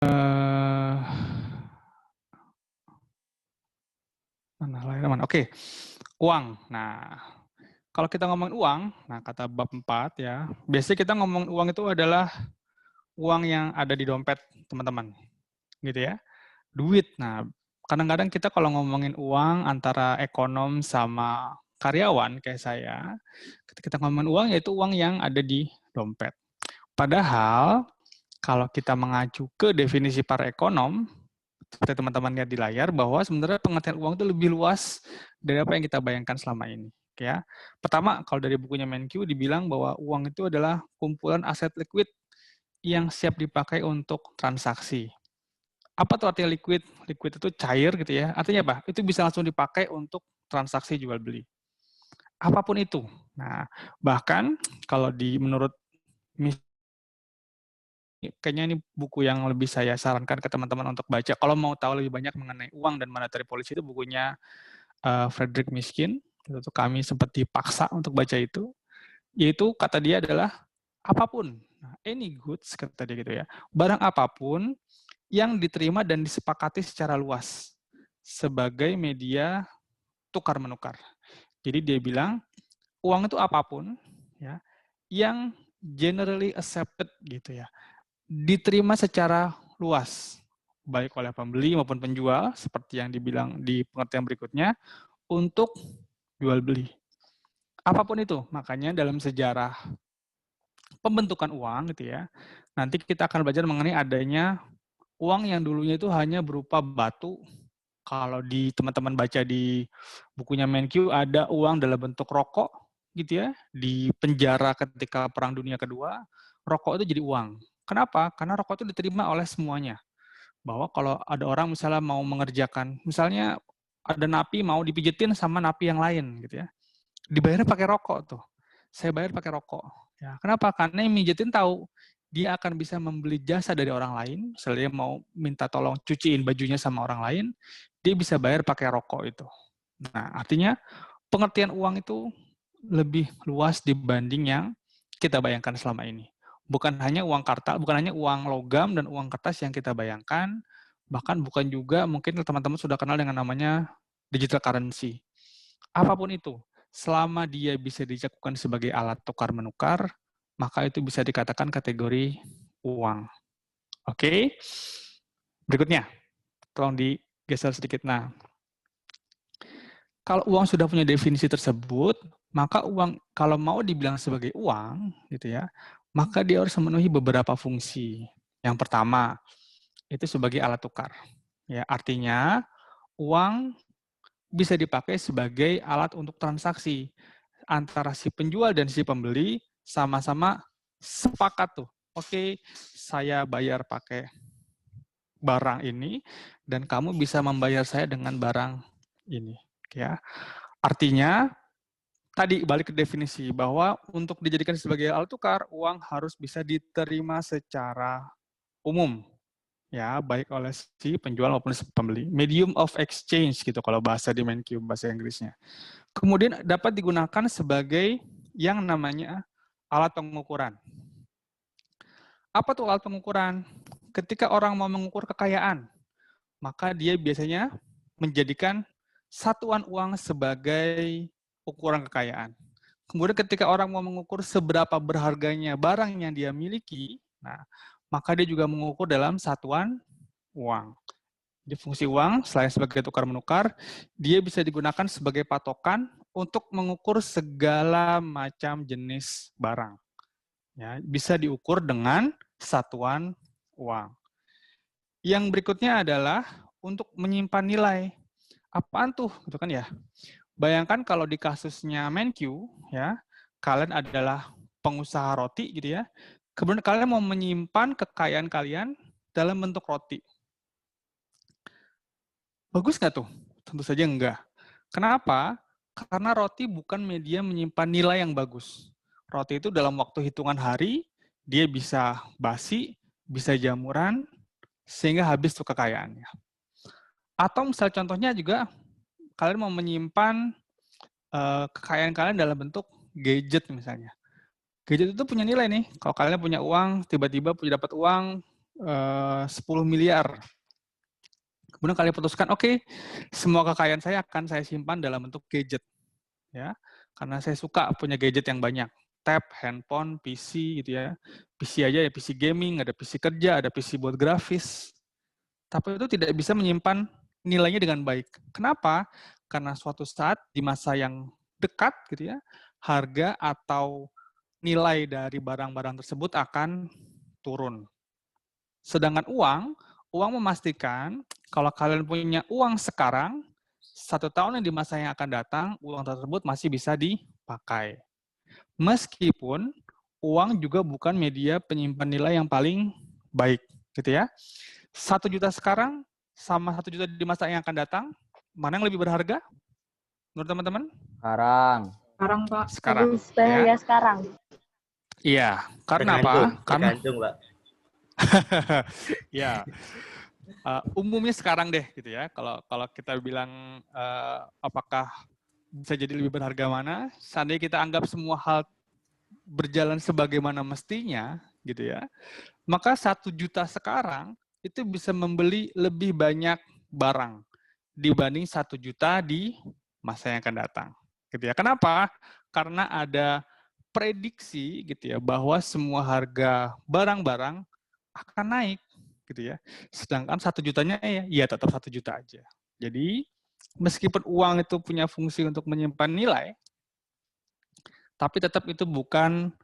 Eee, mana? Oke, uang. Nah, kalau kita ngomongin uang, nah kata bab 4 ya, biasanya kita ngomongin uang itu adalah uang yang ada di dompet teman-teman, gitu ya. Duit. Nah, kadang-kadang kita kalau ngomongin uang antara ekonom sama karyawan kayak saya, ketika kita ngomongin uang, yaitu uang yang ada di dompet. Padahal kalau kita mengacu ke definisi para ekonom, seperti teman-teman lihat di layar, bahwa sebenarnya pengertian uang itu lebih luas dari apa yang kita bayangkan selama ini. Ya. Pertama, kalau dari bukunya Menkyu dibilang bahwa uang itu adalah kumpulan aset likuid yang siap dipakai untuk transaksi. Apa tuh artinya liquid? Liquid itu cair gitu ya. Artinya apa? Itu bisa langsung dipakai untuk transaksi jual beli. Apapun itu. Nah, bahkan kalau menurut kayaknya ini buku yang lebih saya sarankan ke teman-teman untuk baca. Kalau mau tahu lebih banyak mengenai uang dan monetary policy itu bukunya Frederick Mishkin. Itu kami sempat dipaksa untuk baca itu. Yaitu kata dia adalah apapun. Nah, any goods kata dia gitu ya. Barang apapun yang diterima dan disepakati secara luas sebagai media tukar-menukar. Jadi dia bilang, uang itu apapun ya yang generally accepted gitu ya, diterima secara luas baik oleh pembeli maupun penjual seperti yang dibilang di pengertian berikutnya untuk jual beli. Apapun itu, makanya dalam sejarah pembentukan uang gitu ya, nanti kita akan belajar mengenai adanya uang yang dulunya itu hanya berupa batu. Kalau di teman-teman baca di bukunya Menkyu ada uang dalam bentuk rokok gitu ya, di penjara ketika Perang Dunia Kedua, rokok itu jadi uang. Kenapa? Karena rokok itu diterima oleh semuanya. Bahwa kalau ada orang misalnya mau mengerjakan, misalnya ada napi mau dipijitin sama napi yang lain gitu ya. Dibayarnya pakai rokok tuh. Saya bayar pakai rokok. Ya, kenapa? Karena yang mijitin tahu dia akan bisa membeli jasa dari orang lain, misalnya dia mau minta tolong cuciin bajunya sama orang lain, dia bisa bayar pakai rokok itu. Nah, artinya pengertian uang itu lebih luas dibanding yang kita bayangkan selama ini. Bukan hanya uang kartal, bukan hanya uang logam dan uang kertas yang kita bayangkan, bahkan bukan juga mungkin teman-teman sudah kenal dengan namanya digital currency. Apapun itu, selama dia bisa dilakukan sebagai alat tukar menukar, maka itu bisa dikatakan kategori uang. Oke, berikutnya, tolong digeser sedikit. Nah, kalau uang sudah punya definisi tersebut, maka uang kalau mau dibilang sebagai uang, gitu ya, maka dia harus memenuhi beberapa fungsi. Yang pertama, itu sebagai alat tukar. Ya, artinya uang bisa dipakai sebagai alat untuk transaksi antara si penjual dan si pembeli sama-sama sepakat tuh. Oke, saya bayar pakai barang ini dan kamu bisa membayar saya dengan barang ini, ya. Artinya tadi balik ke definisi bahwa untuk dijadikan sebagai alat tukar, uang harus bisa diterima secara umum, ya, baik oleh si penjual maupun si pembeli. Medium of exchange gitu kalau bahasa di Menkyu, bahasa Inggrisnya. Kemudian dapat digunakan sebagai yang namanya alat pengukuran. Apa tuh alat pengukuran? Ketika orang mau mengukur kekayaan, maka dia biasanya menjadikan satuan uang sebagai ukuran kekayaan. Kemudian ketika orang mau mengukur seberapa berharganya barang yang dia miliki, nah, maka dia juga mengukur dalam satuan uang. Di fungsi uang, selain sebagai tukar-menukar, dia bisa digunakan sebagai patokan untuk mengukur segala macam jenis barang. Ya, bisa diukur dengan satuan uang. Yang berikutnya adalah untuk menyimpan nilai. Apaan tuh? Gitu kan ya. Bayangkan kalau di kasusnya Menkyu, ya, kalian adalah pengusaha roti gitu ya. Kemudian kalian mau menyimpan kekayaan kalian dalam bentuk roti. Bagus nggak tuh? Tentu saja enggak. Kenapa? Karena roti bukan media menyimpan nilai yang bagus. Roti itu dalam waktu hitungan hari, dia bisa basi, bisa jamuran, sehingga habis tuh kekayaannya. Atau misal contohnya juga, kalian mau menyimpan kekayaan kalian dalam bentuk gadget misalnya. Gadget itu punya nilai nih. Kalau kalian punya uang, tiba-tiba dapat uang 10 miliar. Kemudian kalian putuskan, oke, semua kekayaan saya akan saya simpan dalam bentuk gadget. Ya, karena saya suka punya gadget yang banyak. Tab, handphone, PC gitu ya. PC aja ya, PC gaming, ada PC kerja, ada PC buat grafis. Tapi itu tidak bisa menyimpan nilainya dengan baik. Kenapa? Karena suatu saat di masa yang dekat gitu ya, harga atau nilai dari barang-barang tersebut akan turun. Sedangkan uang memastikan kalau kalian punya uang sekarang, 1 tahun yang di masa yang akan datang, uang tersebut masih bisa dipakai. Meskipun uang juga bukan media penyimpan nilai yang paling baik, gitu ya. 1 juta sekarang sama 1 juta di masa yang akan datang, mana yang lebih berharga? Menurut teman-teman? Sekarang, Pak. Sekarang. Ya, sekarang. Iya, karena apa? Tergantung, Pak. Ya, umumnya sekarang deh, gitu ya. Kalau kita bilang apakah bisa jadi lebih berharga mana? Seandainya kita anggap semua hal berjalan sebagaimana mestinya, gitu ya. Maka 1 juta sekarang itu bisa membeli lebih banyak barang dibanding 1 juta di masa yang akan datang. Gitu ya. Kenapa? Karena ada prediksi gitu ya bahwa semua harga barang-barang akan naik gitu ya. Sedangkan 1 jutanya ya tetap 1 juta aja. Jadi meskipun uang itu punya fungsi untuk menyimpan nilai, tapi tetap itu bukan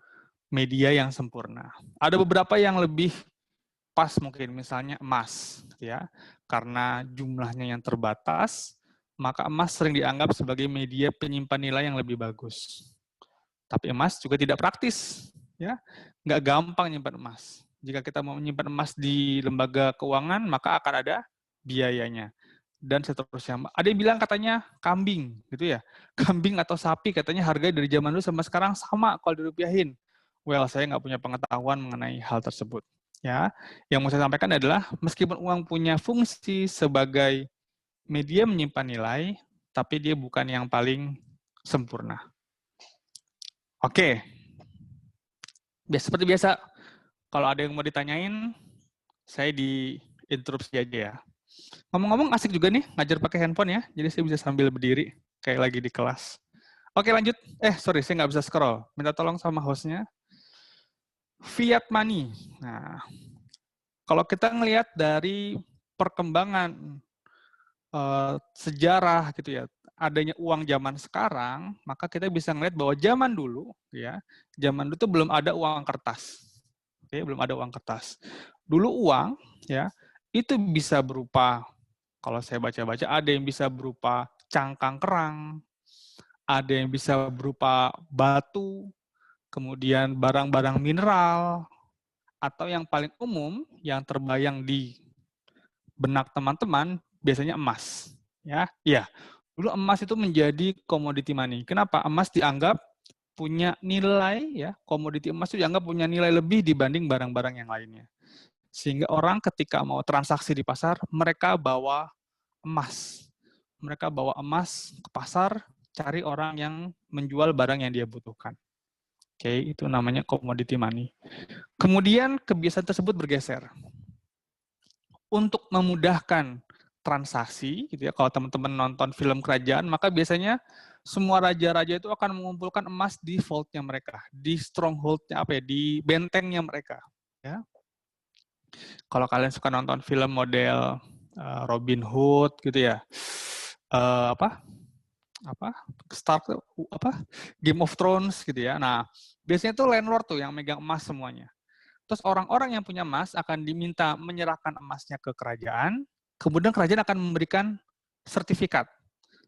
media yang sempurna. Ada beberapa yang lebih pas mungkin, misalnya emas, ya, karena jumlahnya yang terbatas, maka emas sering dianggap sebagai media penyimpan nilai yang lebih bagus. Tapi emas juga tidak praktis, ya, nggak gampang nyimpan emas. Jika kita mau menyimpan emas di lembaga keuangan, maka akan ada biayanya dan seterusnya. Ada yang bilang katanya kambing, gitu ya, kambing atau sapi katanya harga dari zaman dulu sama sekarang sama kalau dirupiahin. Well, saya nggak punya pengetahuan mengenai hal tersebut. Ya, yang mau saya sampaikan adalah meskipun uang punya fungsi sebagai media menyimpan nilai, tapi dia bukan yang paling sempurna. Oke. Seperti biasa, kalau ada yang mau ditanyain, saya diinterupsi aja ya. Ngomong-ngomong asik juga nih ngajar pakai handphone ya, jadi saya bisa sambil berdiri kayak lagi di kelas. Oke, lanjut. Sorry, saya nggak bisa scroll. Minta tolong sama hostnya. Fiat money. Nah, kalau kita ngelihat dari perkembangan sejarah gitu ya, adanya uang zaman sekarang, maka kita bisa ngelihat bahwa zaman dulu itu belum ada uang kertas. Oke, belum ada uang kertas. Dulu uang ya, itu bisa berupa, kalau saya baca-baca, ada yang bisa berupa cangkang kerang, ada yang bisa berupa batu, kemudian barang-barang mineral, atau yang paling umum yang terbayang di benak teman-teman biasanya emas. Ya, dulu emas itu menjadi komoditi money. Kenapa? Emas dianggap punya nilai, ya, komoditi emas itu dianggap punya nilai lebih dibanding barang-barang yang lainnya. Sehingga orang ketika mau transaksi di pasar, mereka bawa emas. Mereka bawa emas ke pasar, cari orang yang menjual barang yang dia butuhkan. Oke, itu namanya commodity money. Kemudian kebiasaan tersebut bergeser. Untuk memudahkan transaksi, gitu ya, kalau teman-teman nonton film kerajaan, maka biasanya semua raja-raja itu akan mengumpulkan emas di vault-nya mereka, di stronghold-nya di bentengnya mereka. Ya. Kalau kalian suka nonton film model Robin Hood, gitu ya, Game of Thrones gitu ya. Nah, biasanya tuh landlord tuh yang megang emas semuanya. Terus orang-orang yang punya emas akan diminta menyerahkan emasnya ke kerajaan, kemudian kerajaan akan memberikan sertifikat.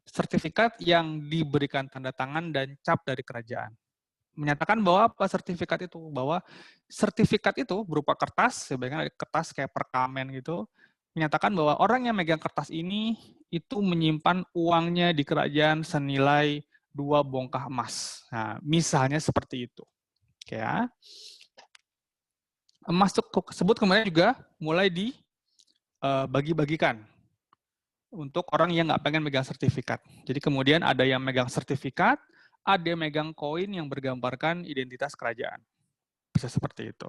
Sertifikat yang diberikan tanda tangan dan cap dari kerajaan. Menyatakan bahwa apa sertifikat itu? Bahwa sertifikat itu berupa kertas, sebenarnya kertas kayak perkamen gitu, menyatakan bahwa orang yang megang kertas ini itu menyimpan uangnya di kerajaan senilai 2 bongkah emas. Nah, misalnya seperti itu. Oke ya. Emas tersebut kemudian juga mulai dibagi-bagikan untuk orang yang nggak pengen megang sertifikat. Jadi kemudian ada yang megang sertifikat, ada yang megang koin yang bergambarkan identitas kerajaan. Bisa seperti itu.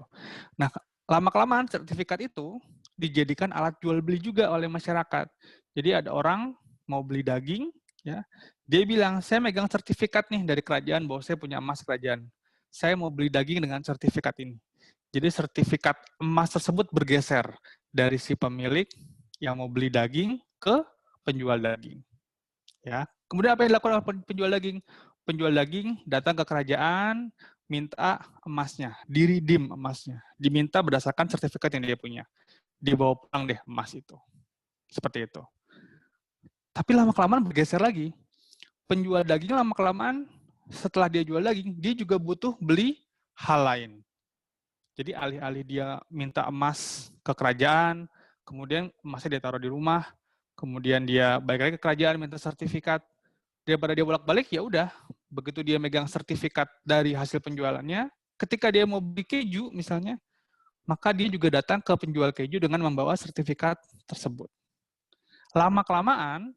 Nah, lama-kelamaan sertifikat itu dijadikan alat jual beli juga oleh masyarakat. Jadi ada orang mau beli daging, ya, dia bilang, saya megang sertifikat nih dari kerajaan bahwa saya punya emas kerajaan. Saya mau beli daging dengan sertifikat ini. Jadi sertifikat emas tersebut bergeser dari si pemilik yang mau beli daging ke penjual daging. Ya. Kemudian apa yang dilakukan oleh penjual daging? Penjual daging datang ke kerajaan, minta emasnya, diridim emasnya, diminta berdasarkan sertifikat yang dia punya. Dibawa pulang deh emas itu. Seperti itu. Tapi lama-kelamaan bergeser lagi. Penjual daging lama-kelamaan setelah dia jual daging, dia juga butuh beli hal lain. Jadi alih-alih dia minta emas ke kerajaan, kemudian emasnya dia taruh di rumah, kemudian dia balik lagi ke kerajaan minta sertifikat, daripada dia bolak-balik, ya udah, begitu dia megang sertifikat dari hasil penjualannya, ketika dia mau beli keju misalnya, maka dia juga datang ke penjual keju dengan membawa sertifikat tersebut. Lama-kelamaan,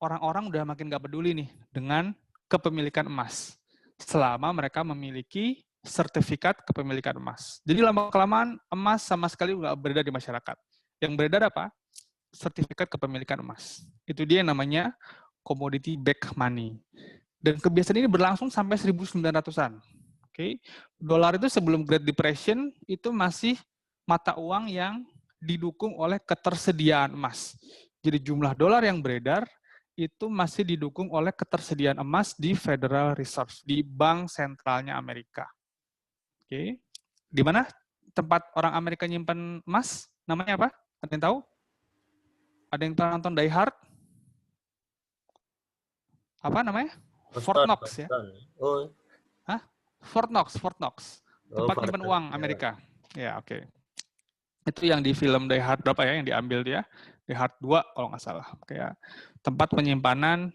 orang-orang udah makin gak peduli nih dengan kepemilikan emas, selama mereka memiliki sertifikat kepemilikan emas. Jadi lama-kelamaan emas sama sekali nggak beredar di masyarakat. Yang beredar apa? Sertifikat kepemilikan emas. Itu dia yang namanya commodity back money. Dan kebiasaan ini berlangsung sampai 1900-an. Oke. Dolar itu sebelum Great Depression itu masih mata uang yang didukung oleh ketersediaan emas. Jadi jumlah dolar yang beredar itu masih didukung oleh ketersediaan emas di Federal Reserve, di bank sentralnya Amerika. Oke. Di mana tempat orang Amerika nyimpan emas? Namanya apa? Ada yang tahu? Ada yang pernah nonton Die Hard? Apa namanya? Fort Knox ya. Oh. Hah? Fort Knox. Tempat Fort nyimpan uang Amerika. Ya, oke. Itu yang di film Die Hard berapa ya yang diambil dia? Die Hard 2 kalau nggak salah. Kayak tempat penyimpanan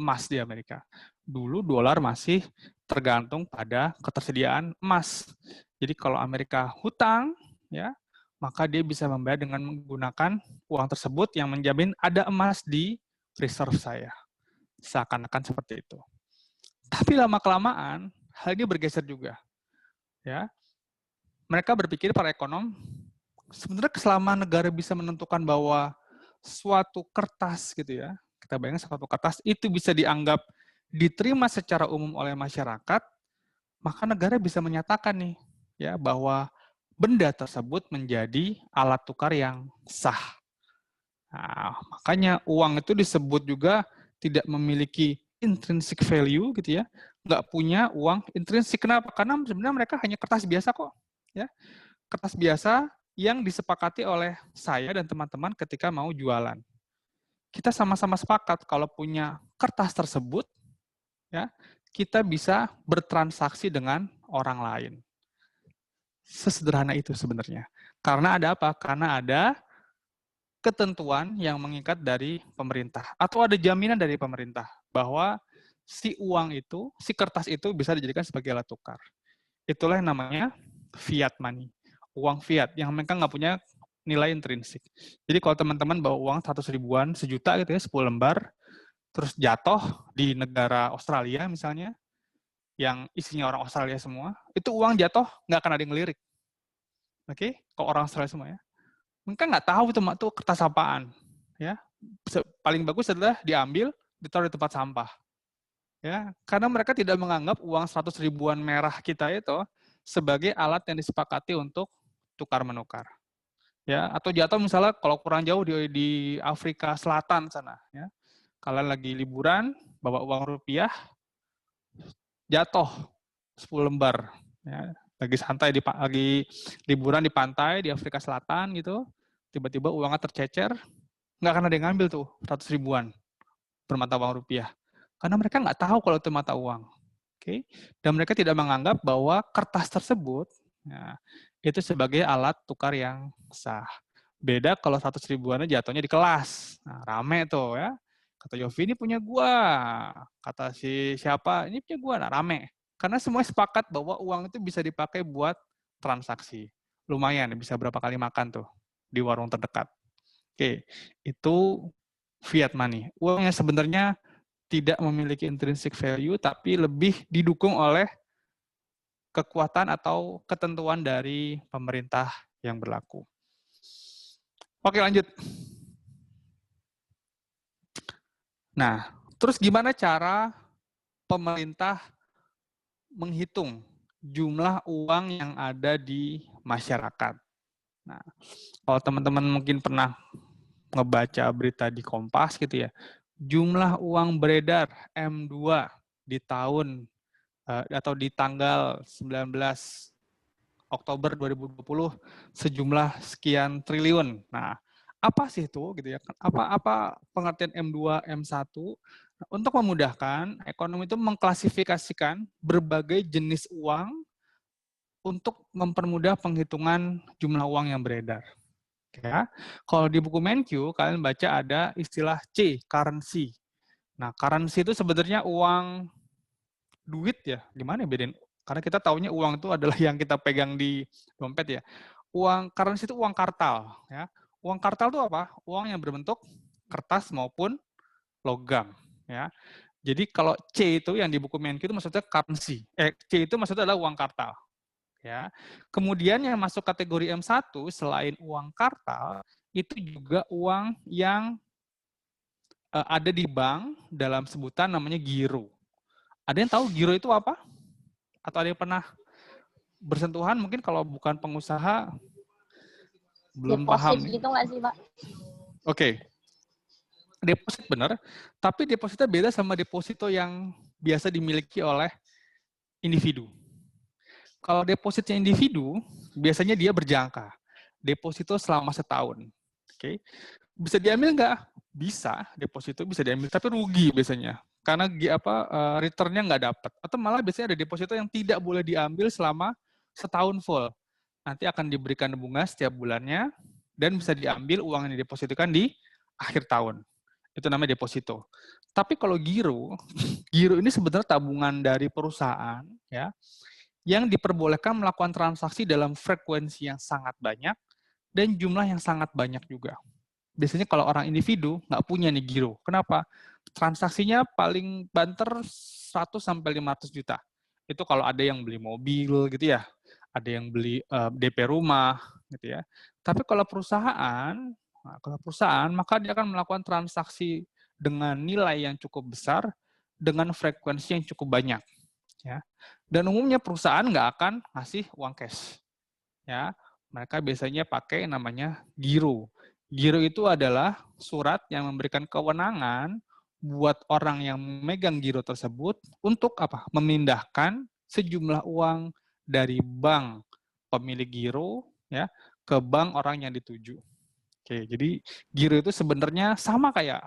emas di Amerika. Dulu dolar masih tergantung pada ketersediaan emas. Jadi kalau Amerika hutang, ya, maka dia bisa membayar dengan menggunakan uang tersebut yang menjamin ada emas di reserve saya. Seakan-akan seperti itu. Tapi lama-kelamaan, hal ini bergeser juga. Ya, mereka berpikir para ekonom, sebenarnya selama negara bisa menentukan bahwa suatu kertas gitu ya, kita bayangkan suatu kertas itu bisa dianggap diterima secara umum oleh masyarakat, maka negara bisa menyatakan nih ya bahwa benda tersebut menjadi alat tukar yang sah. Nah, makanya uang itu disebut juga tidak memiliki intrinsic value gitu ya, nggak punya uang intrinsik. Kenapa? Karena sebenarnya mereka hanya kertas biasa kok, ya, kertas biasa yang disepakati oleh saya dan teman-teman ketika mau jualan. Kita sama-sama sepakat kalau punya kertas tersebut, ya, kita bisa bertransaksi dengan orang lain. Sesederhana itu sebenarnya. Karena ada apa? Karena ada ketentuan yang mengikat dari pemerintah atau ada jaminan dari pemerintah bahwa si uang itu, si kertas itu bisa dijadikan sebagai alat tukar. Itulah yang namanya fiat money, uang fiat yang mereka nggak punya nilai intrinsik. Jadi kalau teman-teman bawa uang 100 ribuan, sejuta gitu ya, 10 lembar, terus jatuh di negara Australia misalnya, yang isinya orang Australia semua, itu uang jatuh nggak akan ada yang ngelirik. Oke, kalau orang Australia semua ya. Mereka nggak tahu itu kertas apaan, ya. Paling bagus adalah diambil, ditaruh di tempat sampah, ya. Karena mereka tidak menganggap uang 100 ribuan merah kita itu sebagai alat yang disepakati untuk tukar menukar, ya. Atau jatuh misalnya kalau kurang jauh di Afrika Selatan sana, ya. Kalian lagi liburan, bawa uang rupiah, jatuh 10 lembar, ya. Lagi santai lagi liburan di pantai di Afrika Selatan gitu. Tiba-tiba uangnya tercecer, nggak akan ada yang ngambil tuh 100 ribuan bermata uang rupiah. Karena mereka nggak tahu kalau itu mata uang. Okay? Dan mereka tidak menganggap bahwa kertas tersebut ya, itu sebagai alat tukar yang sah. Beda kalau 100 ribuannya jatuhnya di kelas. Nah, rame tuh ya. Kata Yofi, ini punya gua. Kata si siapa, ini punya gua. Nah, rame. Karena semua sepakat bahwa uang itu bisa dipakai buat transaksi. Lumayan, bisa berapa kali makan tuh di warung terdekat. Oke, itu fiat money. Uang yang sebenarnya tidak memiliki intrinsic value, tapi lebih didukung oleh kekuatan atau ketentuan dari pemerintah yang berlaku. Oke, lanjut. Nah, terus gimana cara pemerintah menghitung jumlah uang yang ada di masyarakat? Nah, kalau teman-teman mungkin pernah ngebaca berita di Kompas gitu ya, jumlah uang beredar M2 di tahun atau di tanggal 19 Oktober 2020 sejumlah sekian triliun. Nah, apa sih itu gitu ya? Apa pengertian M2, M1? Untuk memudahkan, ekonomi itu mengklasifikasikan berbagai jenis uang untuk mempermudah penghitungan jumlah uang yang beredar. Ya. Kalau di buku Menkyu, kalian baca ada istilah C, currency. Nah, currency itu sebenarnya uang duit ya. Gimana ya bedain? Karena kita taunya uang itu adalah yang kita pegang di dompet ya. Uang currency itu uang kartal. Ya. Uang kartal itu apa? Uang yang berbentuk kertas maupun logam. Ya. Jadi kalau C itu yang di buku Menkyu itu maksudnya currency. C itu maksudnya adalah uang kartal. Ya. Kemudian yang masuk kategori M1 selain uang kartal itu juga uang yang ada di bank dalam sebutan namanya giro. Ada yang tahu giro itu apa? Atau ada yang pernah bersentuhan? Mungkin kalau bukan pengusaha belum paham. Deposit gitu nggak sih, Pak? Oke. Deposit benar, tapi depositnya beda sama deposito yang biasa dimiliki oleh individu. Kalau depositnya individu, biasanya dia berjangka. Deposito selama setahun. Oke. Bisa diambil nggak? Bisa, deposito bisa diambil, tapi rugi biasanya. Karena return-nya nggak dapat. Atau malah biasanya ada deposito yang tidak boleh diambil selama setahun full. Nanti akan diberikan bunga setiap bulannya, dan bisa diambil uang yang didepositokan di akhir tahun. Itu namanya deposito. Tapi kalau giro, giro ini sebenarnya tabungan dari perusahaan ya yang diperbolehkan melakukan transaksi dalam frekuensi yang sangat banyak dan jumlah yang sangat banyak juga. Biasanya kalau orang individu nggak punya nih giro. Kenapa? Transaksinya paling banter 100 sampai 500 juta. Itu kalau ada yang beli mobil gitu ya, ada yang beli DP rumah gitu ya. Tapi kalau perusahaan, maka dia akan melakukan transaksi dengan nilai yang cukup besar dengan frekuensi yang cukup banyak. Ya. Dan umumnya perusahaan nggak akan ngasih uang cash. Ya. Mereka biasanya pakai namanya giro. Giro itu adalah surat yang memberikan kewenangan buat orang yang memegang giro tersebut untuk apa? Memindahkan sejumlah uang dari bank pemilik giro ya ke bank orang yang dituju. Oke, jadi giro itu sebenarnya sama kayak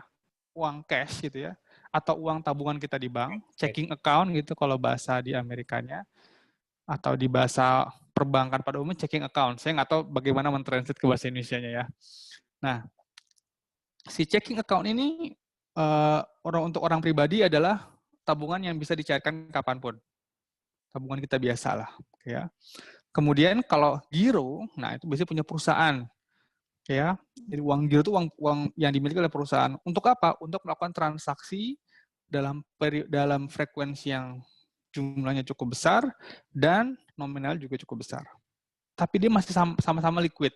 uang cash gitu ya, atau uang tabungan kita di bank, checking account gitu kalau bahasa di Amerikanya, atau di bahasa perbankan pada umumnya checking account. Saya nggak tahu bagaimana mentranslate ke bahasa Indonesianya ya. Nah, si checking account ini untuk orang pribadi adalah tabungan yang bisa dicairkan kapanpun. Tabungan kita biasa lah. Ya. Kemudian kalau giro, nah itu biasanya punya perusahaan. Ya, jadi uang giro itu uang yang dimiliki oleh perusahaan. Untuk apa? Untuk melakukan transaksi dalam frekuensi yang jumlahnya cukup besar dan nominal juga cukup besar. Tapi dia masih sama-sama liquid.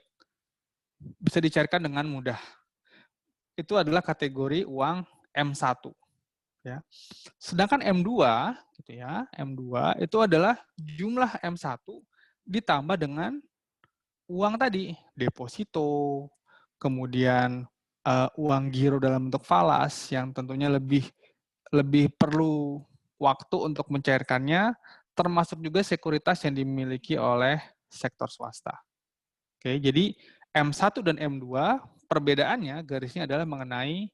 Bisa dicairkan dengan mudah. Itu adalah kategori uang M1. Ya. Sedangkan M2 gitu ya, M2 itu adalah jumlah M1 ditambah dengan uang tadi, deposito, kemudian uang giro dalam bentuk falas yang tentunya lebih perlu waktu untuk mencairkannya, termasuk juga sekuritas yang dimiliki oleh sektor swasta. Oke, jadi M1 dan M2 perbedaannya garisnya adalah mengenai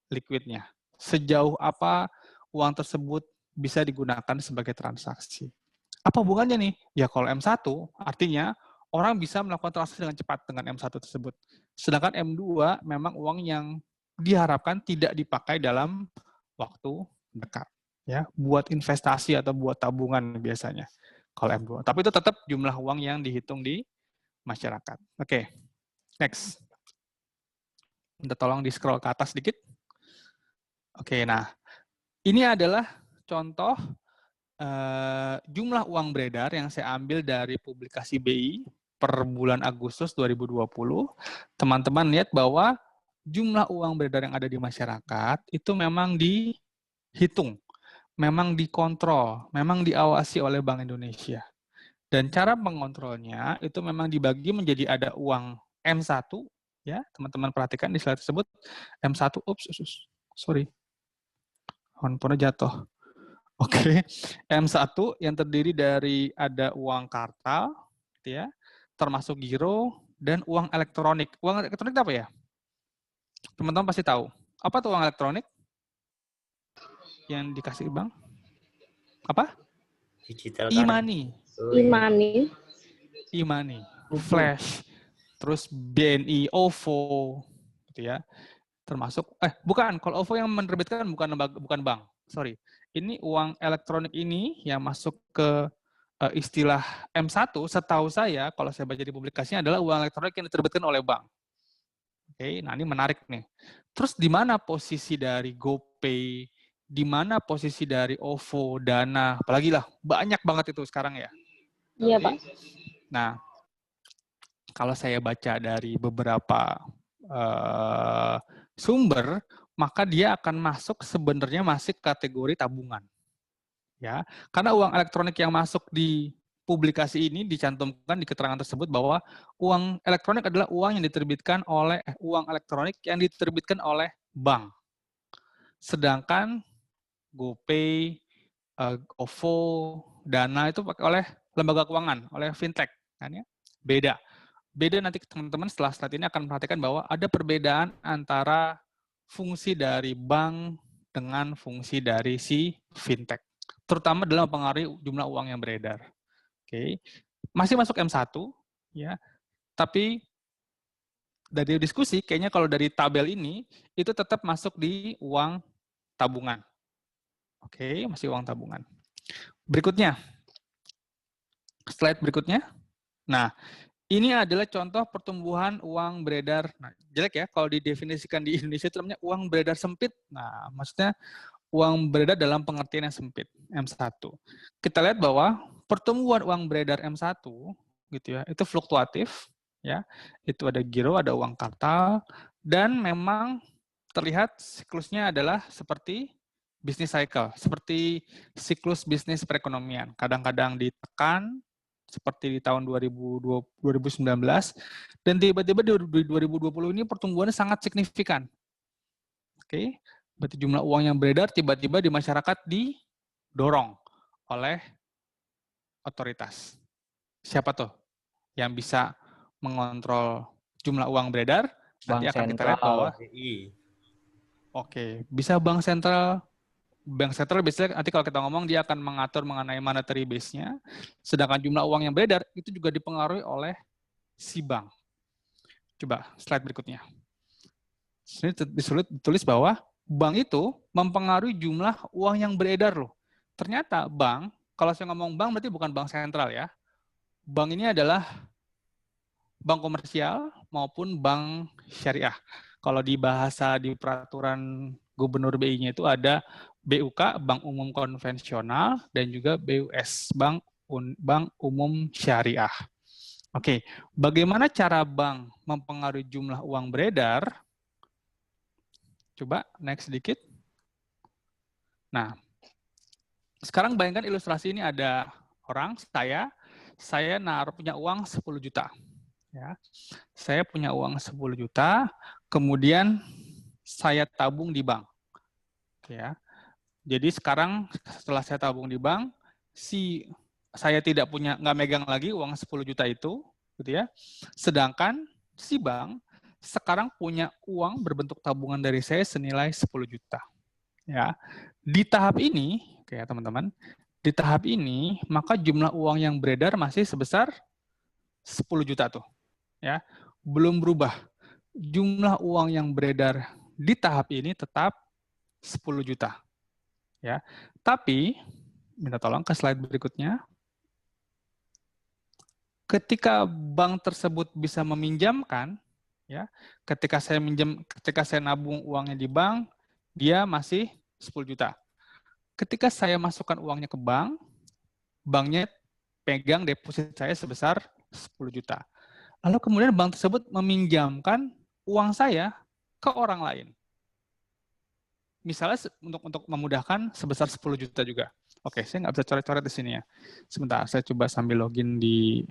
liquidnya. Sejauh apa uang tersebut bisa digunakan sebagai transaksi. Apa hubungannya nih? Ya kalau M1 artinya orang bisa melakukan transaksi dengan cepat dengan M1 tersebut. Sedangkan M2 memang uang yang diharapkan tidak dipakai dalam waktu dekat. Ya, buat investasi atau buat tabungan biasanya kalau M2. Tapi itu tetap jumlah uang yang dihitung di masyarakat. Oke, next. Minta tolong di scroll ke atas sedikit. Oke, nah ini adalah contoh jumlah uang beredar yang saya ambil dari publikasi BI per bulan Agustus 2020, teman-teman lihat bahwa jumlah uang beredar yang ada di masyarakat itu memang dihitung, memang dikontrol, memang diawasi oleh Bank Indonesia. Dan cara mengontrolnya itu memang dibagi menjadi ada uang M1, ya, teman-teman perhatikan di slide tersebut, M1, sorry, handphonenya jatuh. Oke, M1 yang terdiri dari ada uang kartal, gitu ya, termasuk giro, dan uang elektronik. Uang elektronik apa ya? Teman-teman pasti tahu. Apa tuh uang elektronik yang dikasih bank? Apa? Digital E-money. E-money. E-money, Flash, terus BNI, OVO, gitu ya. Termasuk, bukan, kalau OVO yang menerbitkan bukan bank, sorry. Ini uang elektronik ini yang masuk ke istilah M1, setahu saya, kalau saya baca di publikasinya adalah uang elektronik yang diterbitkan oleh bank. Oke, nah ini menarik nih. Terus di mana posisi dari GoPay, di mana posisi dari OVO, Dana, apalagi lah, banyak banget itu sekarang ya. Iya, Pak. Nah, kalau saya baca dari beberapa sumber, maka dia akan masuk sebenarnya masih kategori tabungan. Ya, karena uang elektronik yang masuk di publikasi ini dicantumkan di keterangan tersebut bahwa uang elektronik adalah uang yang diterbitkan oleh bank. Sedangkan GoPay, OVO, Dana itu pakai oleh lembaga keuangan, oleh fintech, kan ya? Beda. Beda nanti teman-teman setelah slide ini akan perhatikan bahwa ada perbedaan antara fungsi dari bank dengan fungsi dari si fintech, terutama dalam mempengaruhi jumlah uang yang beredar. Oke, masih masuk M1, ya, tapi dari diskusi kayaknya kalau dari tabel ini itu tetap masuk di uang tabungan. Oke, masih uang tabungan. Berikutnya, slide berikutnya. Nah, ini adalah contoh pertumbuhan uang beredar. Nah, jelek ya, kalau didefinisikan di Indonesia itu namanya uang beredar sempit. Nah, maksudnya uang beredar dalam pengertian yang sempit, M1. Kita lihat bahwa pertumbuhan uang beredar M1, gitu ya, itu fluktuatif, ya. Itu ada giro, ada uang kartal, dan memang terlihat siklusnya adalah seperti business cycle, seperti siklus bisnis perekonomian. Kadang-kadang ditekan, seperti di tahun 2019, dan tiba-tiba di 2020 ini pertumbuhannya sangat signifikan. Oke, berarti jumlah uang yang beredar tiba-tiba di masyarakat didorong oleh otoritas. Siapa tuh yang bisa mengontrol jumlah uang beredar? Nanti Bank akan kita lihat bahwa bisa bank sentral. Bank sentral biasanya nanti kalau kita ngomong dia akan mengatur mengenai monetary base-nya, sedangkan jumlah uang yang beredar itu juga dipengaruhi oleh si bank. Coba slide berikutnya. Sini ditulis bahwa bank itu mempengaruhi jumlah uang yang beredar loh. Ternyata bank, kalau saya ngomong bank berarti bukan bank sentral ya. Bank ini adalah bank komersial maupun bank syariah. Kalau di bahasa di peraturan Gubernur BI-nya itu ada BUK, Bank Umum Konvensional, dan juga BUS, Bank Umum Syariah. Oke, bagaimana cara bank mempengaruhi jumlah uang beredar? Coba next sedikit. Nah, sekarang bayangkan ilustrasi ini ada orang, saya punya uang 10 juta. Ya, saya punya uang 10 juta, kemudian saya tabung di bank. Ya, jadi sekarang setelah saya tabung di bank, saya nggak megang lagi uang 10 juta itu, gitu ya. Sedangkan si bank sekarang punya uang berbentuk tabungan dari saya senilai 10 juta. Ya, di tahap ini, oke ya teman-teman, di tahap ini maka jumlah uang yang beredar masih sebesar 10 juta tuh, ya, belum berubah. Jumlah uang yang beredar di tahap ini tetap 10 juta. Ya, tapi minta tolong ke slide berikutnya. Ketika bank tersebut bisa meminjamkan, ya, ketika saya nabung uangnya di bank, dia masih 10 juta. Ketika saya masukkan uangnya ke bank, banknya pegang deposit saya sebesar 10 juta. Lalu kemudian bank tersebut meminjamkan uang saya ke orang lain. Misalnya untuk memudahkan sebesar 10 juta juga. Oke, saya nggak bisa coret-coret di sini ya. Sebentar, saya coba sambil login di...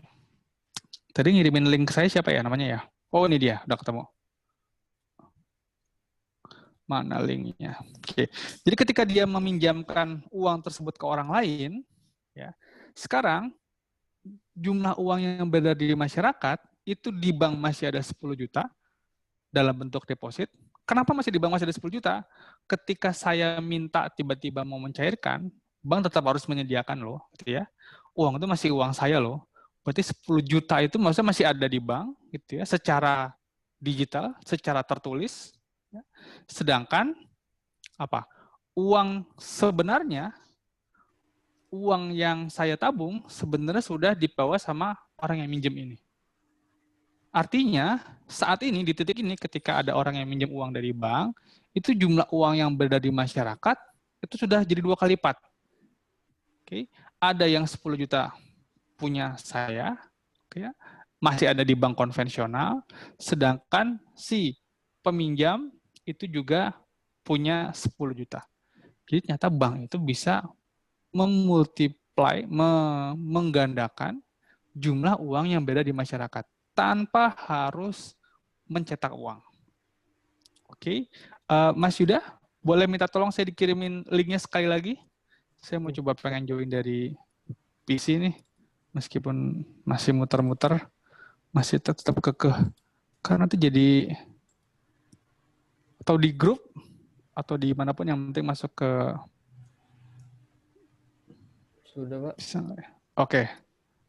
Tadi ngirimin link ke saya siapa ya namanya ya? Oh, ini dia, udah ketemu. Mana linknya? Oke, jadi ketika dia meminjamkan uang tersebut ke orang lain, ya, sekarang jumlah uang yang beredar di masyarakat itu di bank masih ada 10 juta dalam bentuk deposit. Kenapa masih di bank masih ada 10 juta? Ketika saya minta tiba-tiba mau mencairkan, bank tetap harus menyediakan loh, gitu ya. Uang itu masih uang saya loh. Berarti 10 juta itu maksudnya masih ada di bank, gitu ya, secara digital, secara tertulis. Ya. Sedangkan apa? Uang sebenarnya, uang yang saya tabung sebenarnya sudah dibawa sama orang yang minjem ini. Artinya, saat ini, di titik ini, ketika ada orang yang minjem uang dari bank, itu jumlah uang yang berada di masyarakat, itu sudah jadi 2 kali lipat. Oke. Ada yang 10 juta punya saya, oke, masih ada di bank konvensional, sedangkan si peminjam itu juga punya 10 juta. Jadi ternyata bank itu bisa memultiply, menggandakan jumlah uang yang beda di masyarakat tanpa harus mencetak uang. Oke, Mas Yuda, boleh minta tolong saya dikirimin linknya sekali lagi? Saya mau coba pengen join dari PC nih, meskipun masih muter-muter, masih tetap kekeh. Karena nanti jadi, atau di grup, atau di manapun yang penting masuk ke... Sudah, Pak. Bisa nggak ya? Oke,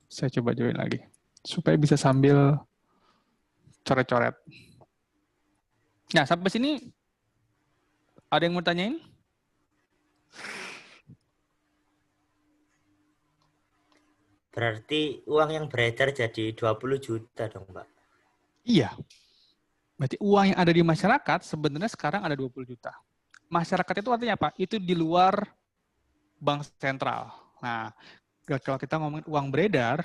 saya coba join lagi. Supaya bisa sambil coret-coret. Nah, sampai sini ada yang mau tanyain? Berarti uang yang beredar jadi 20 juta dong, Pak? Iya. Berarti uang yang ada di masyarakat sebenarnya sekarang ada 20 juta. Masyarakat itu artinya apa? Itu di luar bank sentral. Nah, kalau kita ngomongin uang beredar,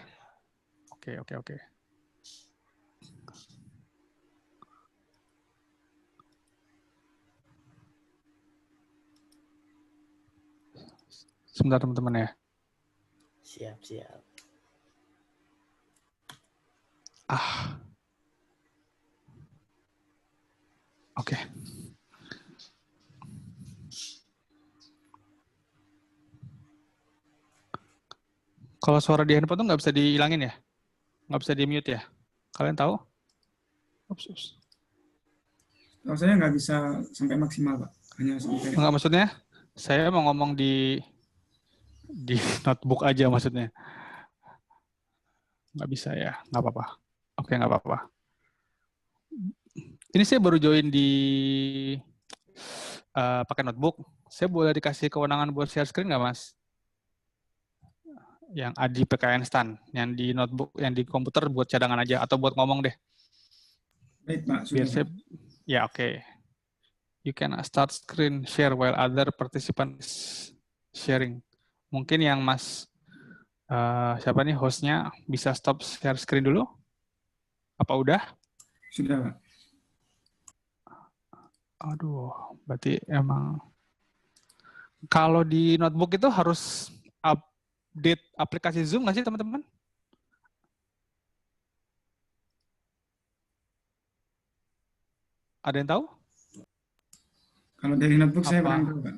oke. Sebentar teman-teman ya. Siap. Oke. Kalau suara di handphone tuh nggak bisa dihilangin ya? Nggak bisa di-mute ya? Kalian tahu? Ups. Kalau saya nggak bisa sampai maksimal, Pak. Hanya sampai... Nggak, maksudnya saya mau ngomong di notebook aja maksudnya. Nggak bisa ya? Nggak apa-apa. Oke, nggak apa-apa. Ini saya baru join di pakai notebook. Saya boleh dikasih kewenangan buat share screen nggak, Mas? Yang Adi PKN Stan, yang di notebook, yang di komputer buat cadangan aja, atau buat ngomong deh. Baik, Pak. Biar Sudah, saya, ya oke. You can start screen share while other participants sharing. Mungkin yang Mas, siapa nih hostnya, bisa stop share screen dulu? Apa udah? Sudah, Pak. Aduh, berarti emang kalau di notebook itu harus update aplikasi Zoom nggak sih teman-teman? Ada yang tahu? Kalau dari notebook saya kurang tahu, Pak.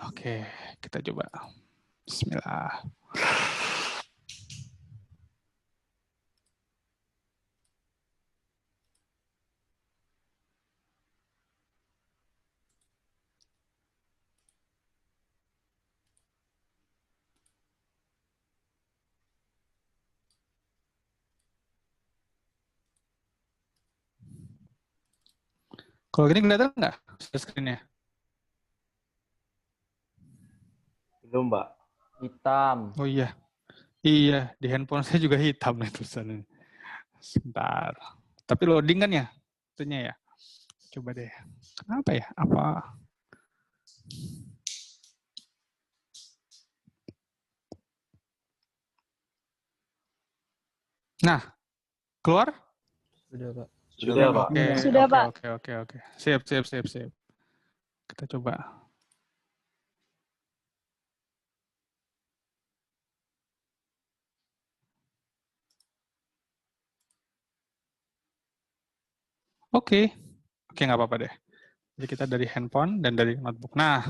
Oke, kita coba. Bismillah. Kalau gini kelihatan nggak screen-nya? Belum, Mbak. Hitam. Oh iya. Iya, di handphone saya juga hitam nih tulisannya. Sebentar. Tapi loading kan ya? Itunya ya. Coba deh. Kenapa ya? Apa? Nah, keluar? Sudah, Pak. Sudah, Pak. Oke, Sudah, oke, Pak. oke. Sip. Kita coba. Oke, nggak apa-apa deh. Jadi kita dari handphone dan dari notebook. Nah,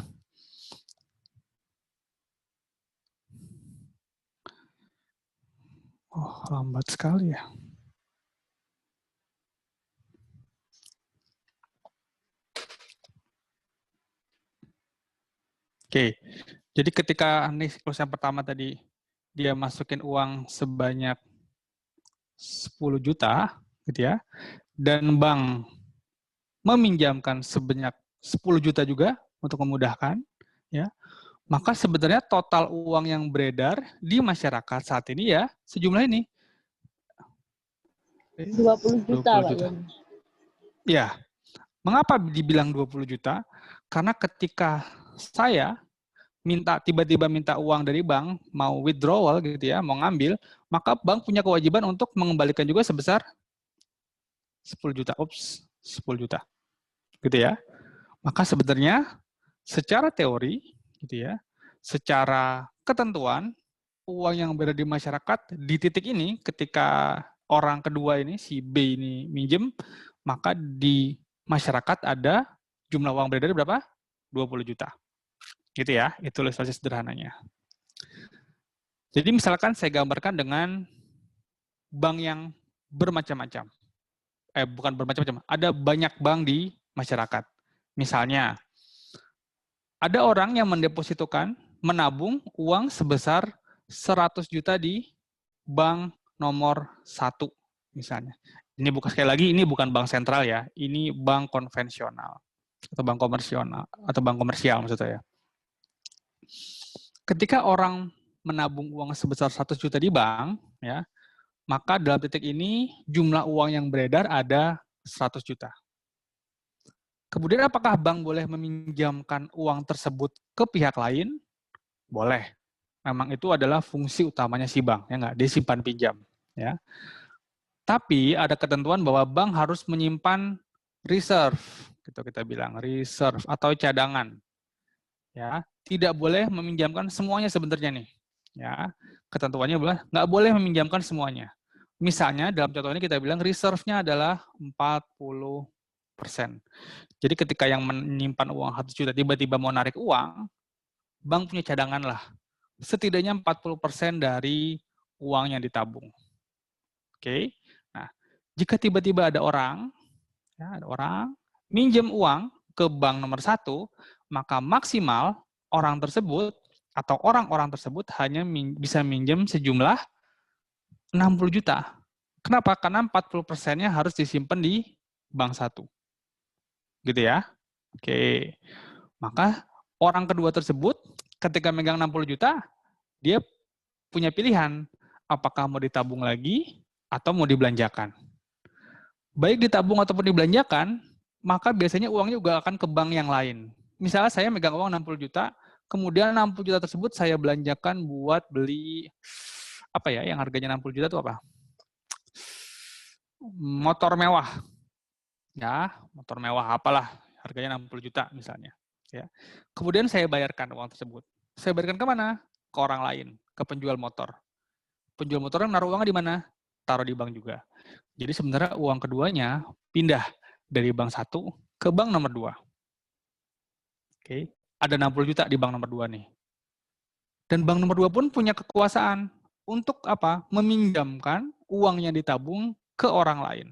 lambat sekali ya. Oke, jadi ketika nih siklus yang pertama tadi dia masukin uang sebanyak 10 juta, gitu ya, dan bank meminjamkan sebanyak 10 juta juga untuk memudahkan, ya, maka sebenarnya total uang yang beredar di masyarakat saat ini ya sejumlah ini. 20 juta, Pak. Ya, mengapa dibilang 20 juta? Karena ketika saya tiba-tiba minta uang dari bank, mau withdrawal gitu ya, mau ngambil, maka bank punya kewajiban untuk mengembalikan juga sebesar 10 juta. 10 juta. Gitu ya. Maka sebenarnya secara teori gitu ya, secara ketentuan uang yang berada di masyarakat di titik ini ketika orang kedua ini si B ini minjem, maka di masyarakat ada jumlah uang beredar berapa? 20 juta. Gitu ya, itu ilustrasi sederhananya. Jadi misalkan saya gambarkan dengan bank yang bermacam-macam. Bukan bermacam-macam, ada banyak bank di masyarakat. Misalnya, ada orang yang mendepositokan, menabung uang sebesar 100 juta di bank nomor 1, misalnya. Ini bukan, sekali lagi, ini bukan bank sentral ya, ini bank konvensional, atau bank komersial maksud saya. Ketika orang menabung uang sebesar 100 juta di bank, ya, maka dalam titik ini jumlah uang yang beredar ada 100 juta. Kemudian apakah bank boleh meminjamkan uang tersebut ke pihak lain? Boleh. Memang itu adalah fungsi utamanya si bank, ya nggak? Dia simpan pinjam, ya. Tapi ada ketentuan bahwa bank harus menyimpan reserve, gitu kita bilang reserve atau cadangan, ya. Tidak boleh meminjamkan semuanya sebenarnya nih, ya. Ketentuannya adalah nggak boleh meminjamkan semuanya. Misalnya dalam contoh ini kita bilang reserve-nya adalah 40%. Jadi ketika yang menyimpan uang 1 juta tiba-tiba mau narik uang, bank punya cadangan lah. Setidaknya 40% dari uang yang ditabung. Oke. Nah, jika tiba-tiba ada orang minjem uang ke bank nomor 1, maka maksimal orang tersebut atau orang-orang tersebut hanya bisa minjem sejumlah 60 juta. Kenapa? Karena 40%-nya harus disimpan di bank 1. Gitu ya. Oke. Maka orang kedua tersebut ketika megang 60 juta, dia punya pilihan apakah mau ditabung lagi atau mau dibelanjakan. Baik ditabung ataupun dibelanjakan, maka biasanya uangnya juga akan ke bank yang lain. Misalnya saya megang uang 60 juta, kemudian 60 juta tersebut saya belanjakan buat beli apa ya, yang harganya 60 juta itu apa? Motor mewah. Ya, motor mewah apalah, harganya 60 juta misalnya. Ya. Kemudian saya bayarkan uang tersebut. Saya bayarkan ke mana? Ke orang lain, ke penjual motor. Penjual motor naruh uangnya di mana? Taruh di bank juga. Jadi sebenarnya uang keduanya pindah dari bank 1 ke bank nomor 2. Oke. Ada 60 juta di bank nomor 2 nih. Dan bank nomor 2 pun punya kekuasaan untuk apa? Meminjamkan uang yang ditabung ke orang lain.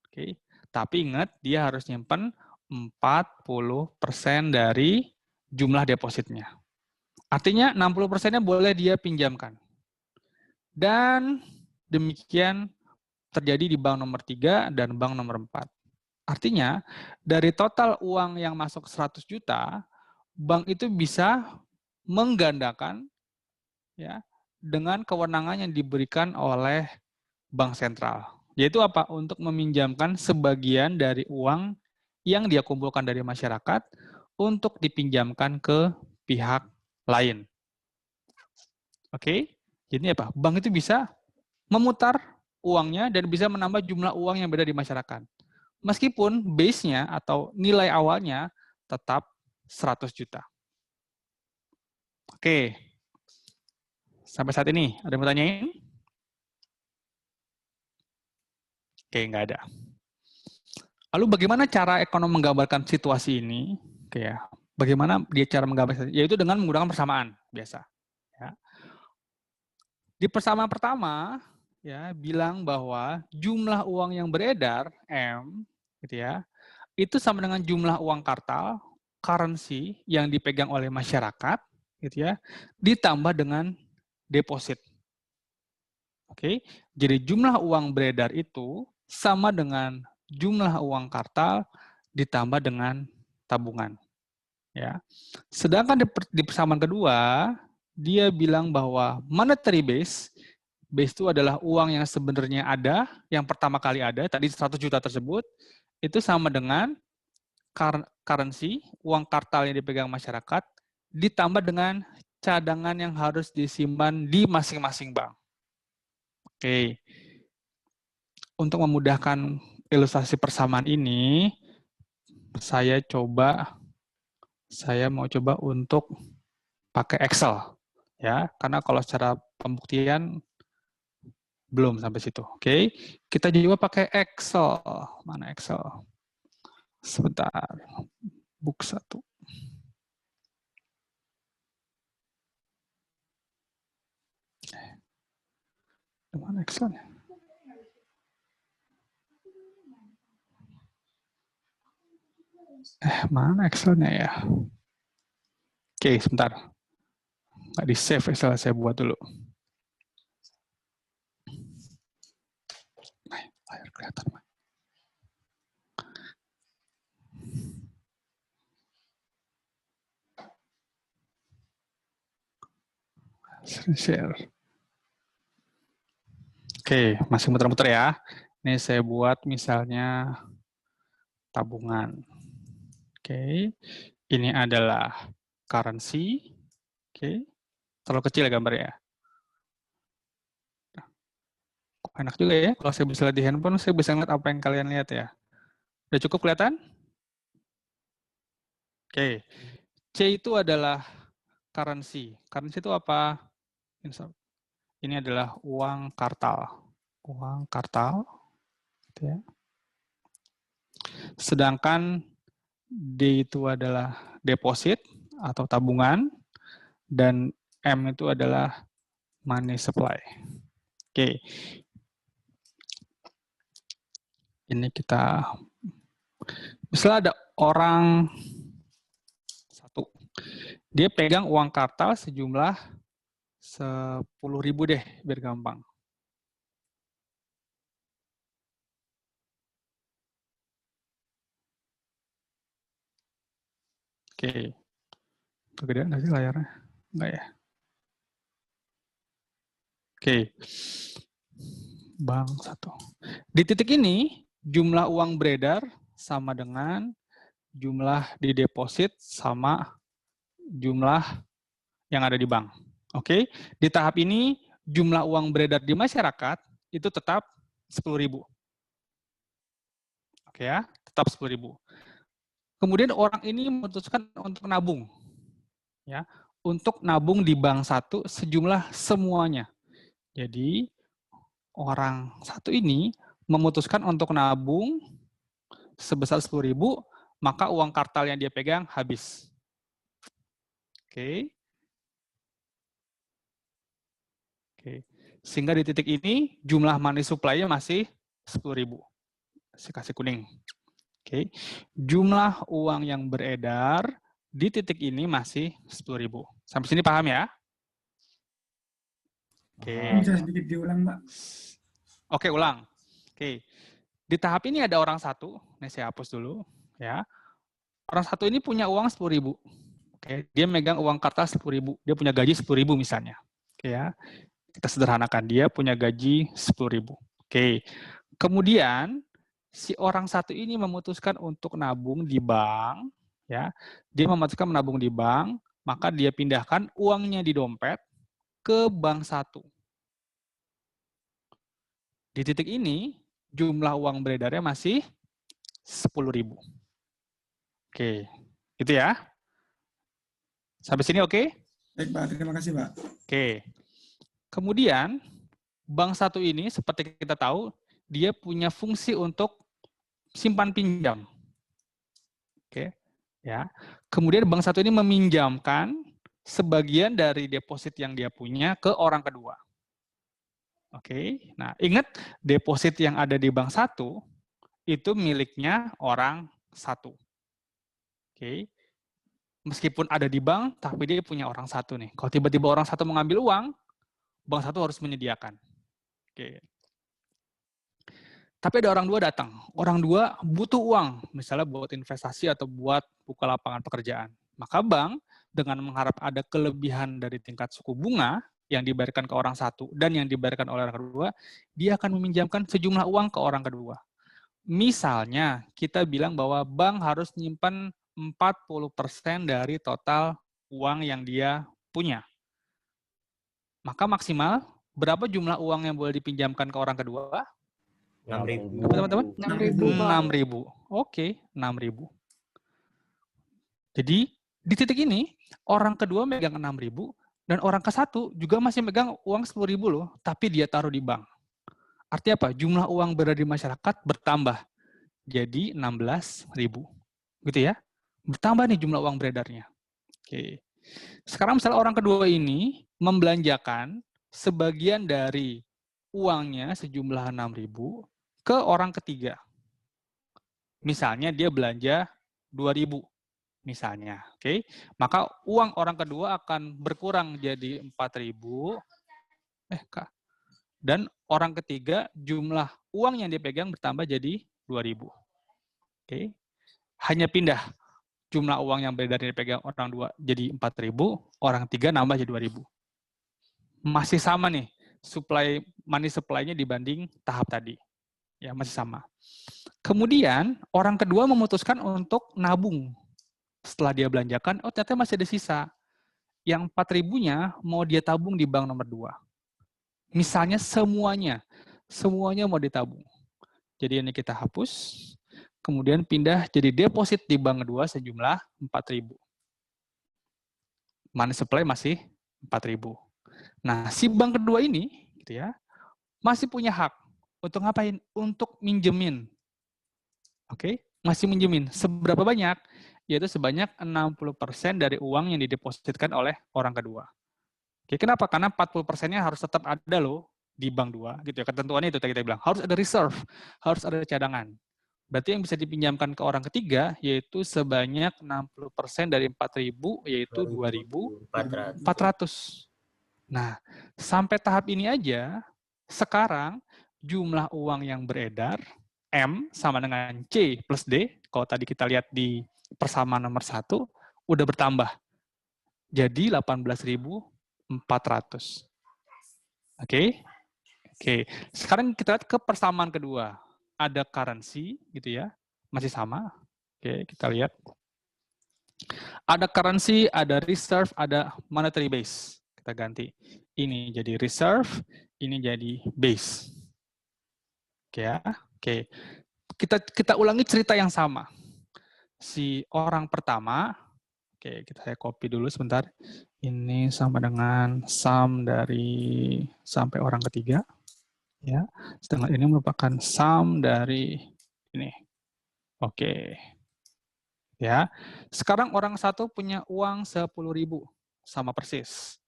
Oke. Tapi ingat, dia harus nyimpen 40% dari jumlah depositnya. Artinya 60%-nya boleh dia pinjamkan. Dan demikian terjadi di bank nomor 3 dan bank nomor 4. Artinya, dari total uang yang masuk 100 juta, bank itu bisa menggandakan ya dengan kewenangan yang diberikan oleh bank sentral. Yaitu apa? Untuk meminjamkan sebagian dari uang yang dia kumpulkan dari masyarakat untuk dipinjamkan ke pihak lain. Oke? Jadi apa? Bank itu bisa memutar uangnya dan bisa menambah jumlah uang yang beda di masyarakat. Meskipun base-nya atau nilai awalnya tetap 100 juta. Oke. Sampai saat ini, ada yang mau tanyain? Oke, nggak ada. Lalu bagaimana cara ekonom menggambarkan situasi ini? Oke ya. Bagaimana dia cara menggambarkan? Yaitu dengan menggunakan persamaan biasa. Ya. Di persamaan pertama, ya bilang bahwa jumlah uang yang beredar M, gitu ya, itu sama dengan jumlah uang kartal, currency yang dipegang oleh masyarakat, gitu ya, ditambah dengan deposit. Oke, jadi jumlah uang beredar itu sama dengan jumlah uang kartal ditambah dengan tabungan. Ya. Sedangkan di persamaan kedua, dia bilang bahwa monetary base itu adalah uang yang sebenarnya ada, yang pertama kali ada, tadi 100 juta tersebut, itu sama dengan currency, uang kartal yang dipegang masyarakat, ditambah dengan cadangan yang harus disimpan di masing-masing bank. Oke. Untuk memudahkan ilustrasi persamaan ini, saya mau coba untuk pakai Excel, ya, karena kalau secara pembuktian belum sampai situ. Oke, kita coba pakai Excel. Mana Excel? Sebentar, book 1. Mana Excelnya? Mana Excelnya ya? Oke, sebentar. Nggak di-save Excel, saya buat dulu. Layar kelihatan. Share. Oke, masih muter-muter ya. Ini saya buat misalnya tabungan. Oke, ini adalah currency. Oke, terlalu kecil ya gambarnya. Enak juga ya, kalau saya bisa lihat di handphone, saya bisa lihat apa yang kalian lihat ya. Udah cukup kelihatan? Oke, C itu adalah currency. Currency itu apa? Ini adalah uang kartal. Uang kartal. Gitu ya. Sedangkan D itu adalah deposit atau tabungan. Dan M itu adalah money supply. Oke. Ini kita, misalnya ada orang satu, dia pegang uang kartal sejumlah 10.000 deh, biar gampang. Oke. Kegedean nggak sih layarnya? Enggak ya? Oke. Bank 1. Di titik ini, jumlah uang beredar sama dengan jumlah di deposit sama jumlah yang ada di bank. Oke. Di tahap ini, jumlah uang beredar di masyarakat itu tetap 10.000. Oke ya, tetap 10.000. Kemudian orang ini memutuskan untuk nabung. Ya, untuk nabung di bank satu sejumlah semuanya. Jadi, orang satu ini memutuskan untuk nabung sebesar 10.000, maka uang kartal yang dia pegang habis. Oke. Oke. Sehingga di titik ini jumlah money supply-nya masih 10.000. Saya kasih kuning. Oke. Jumlah uang yang beredar di titik ini masih 10.000. Sampai sini paham ya? Oke. Bisa sedikit diulang, Pak? Oke, ulang. Oke. Di tahap ini ada orang satu. Ini saya hapus dulu. Ya. Orang satu ini punya uang 10.000. Oke. Dia megang uang kertas 10.000. Dia punya gaji 10.000 misalnya. Oke ya. Kita sederhanakan. Dia punya gaji 10.000. Oke. Kemudian, si orang satu ini memutuskan untuk nabung di bank. Ya. Dia memutuskan menabung di bank. Maka dia pindahkan uangnya di dompet ke bank satu. Di titik ini, jumlah uang beredarnya masih 10.000. Oke, gitu ya. Sampai sini oke? Baik Pak, terima kasih Pak. Oke. Kemudian, bank satu ini seperti kita tahu, dia punya fungsi untuk simpan pinjam. Oke, ya. Kemudian bank satu ini meminjamkan sebagian dari deposit yang dia punya ke orang kedua. Oke, nah ingat deposit yang ada di bank satu itu miliknya orang satu. Oke, meskipun ada di bank, tapi dia punya orang satu nih. Kalau tiba-tiba orang satu mengambil uang, bank satu harus menyediakan. Oke. Tapi ada orang dua datang. Orang dua butuh uang, misalnya buat investasi atau buat buka lapangan pekerjaan. Maka bank dengan mengharap ada kelebihan dari tingkat suku bunga yang dibayarkan ke orang satu dan yang dibayarkan oleh orang kedua, dia akan meminjamkan sejumlah uang ke orang kedua. Misalnya, kita bilang bahwa bank harus menyimpan 40% dari total uang yang dia punya. Maka maksimal, berapa jumlah uang yang boleh dipinjamkan ke orang kedua? 6.000. Apa teman-teman? 6.000, Pak. 6.000. Oke, 6.000. Jadi, di titik ini, orang kedua megang 6.000, dan orang ke satu juga masih megang uang 10.000 loh, tapi dia taruh di bank. Artinya apa? Jumlah uang berada di masyarakat bertambah. Jadi 16.000. Gitu ya. Bertambah nih jumlah uang beredarnya. Oke. Sekarang misalnya orang kedua ini membelanjakan sebagian dari uangnya sejumlah 6.000 ke orang ketiga. Misalnya dia belanja 2.000. Misalnya, oke. Maka uang orang kedua akan berkurang jadi 4.000. Dan orang ketiga jumlah uang yang dipegang bertambah jadi 2.000. Oke. Hanya pindah jumlah uang yang beredar yang dipegang orang dua jadi 4.000, orang tiga nambah jadi 2.000. Masih sama nih money supply-nya dibanding tahap tadi. Ya, masih sama. Kemudian orang kedua memutuskan untuk nabung. Setelah dia belanjakan, oh ternyata masih ada sisa. Yang 4.000-nya mau dia tabung di bank nomor 2. Misalnya semuanya mau ditabung. Jadi ini kita hapus, kemudian pindah jadi deposit di bank kedua sejumlah 4.000. Money supply masih 4.000. Nah, si bank kedua ini gitu ya, masih punya hak untuk ngapain? Untuk minjemin. Oke, masih minjemin. Seberapa banyak? Yaitu sebanyak 60% dari uang yang didepositkan oleh orang kedua. Oke, kenapa? Karena 40%-nya harus tetap ada loh di bank 2 gitu ya. Ketentuannya itu tadi kita bilang, harus ada reserve, harus ada cadangan. Berarti yang bisa dipinjamkan ke orang ketiga yaitu sebanyak 60% dari 4.000 yaitu 2.400. Nah, sampai tahap ini aja sekarang jumlah uang yang beredar M sama dengan C plus D, kalau tadi kita lihat di persamaan nomor 1, udah bertambah. Jadi 18.400. Oke. Sekarang kita lihat ke persamaan kedua. Ada currency, gitu ya. Masih sama. Oke, kita lihat. Ada currency, ada reserve, ada monetary base. Kita ganti. Ini jadi reserve, ini jadi base. Oke ya. Oke. Kita ulangi cerita yang sama. Si orang pertama, oke, saya copy dulu sebentar. Ini sama dengan sum dari sampai orang ketiga. Ya, sedangkan ini merupakan sum dari ini. Oke. Ya. Sekarang orang satu punya uang 10.000 sama persis.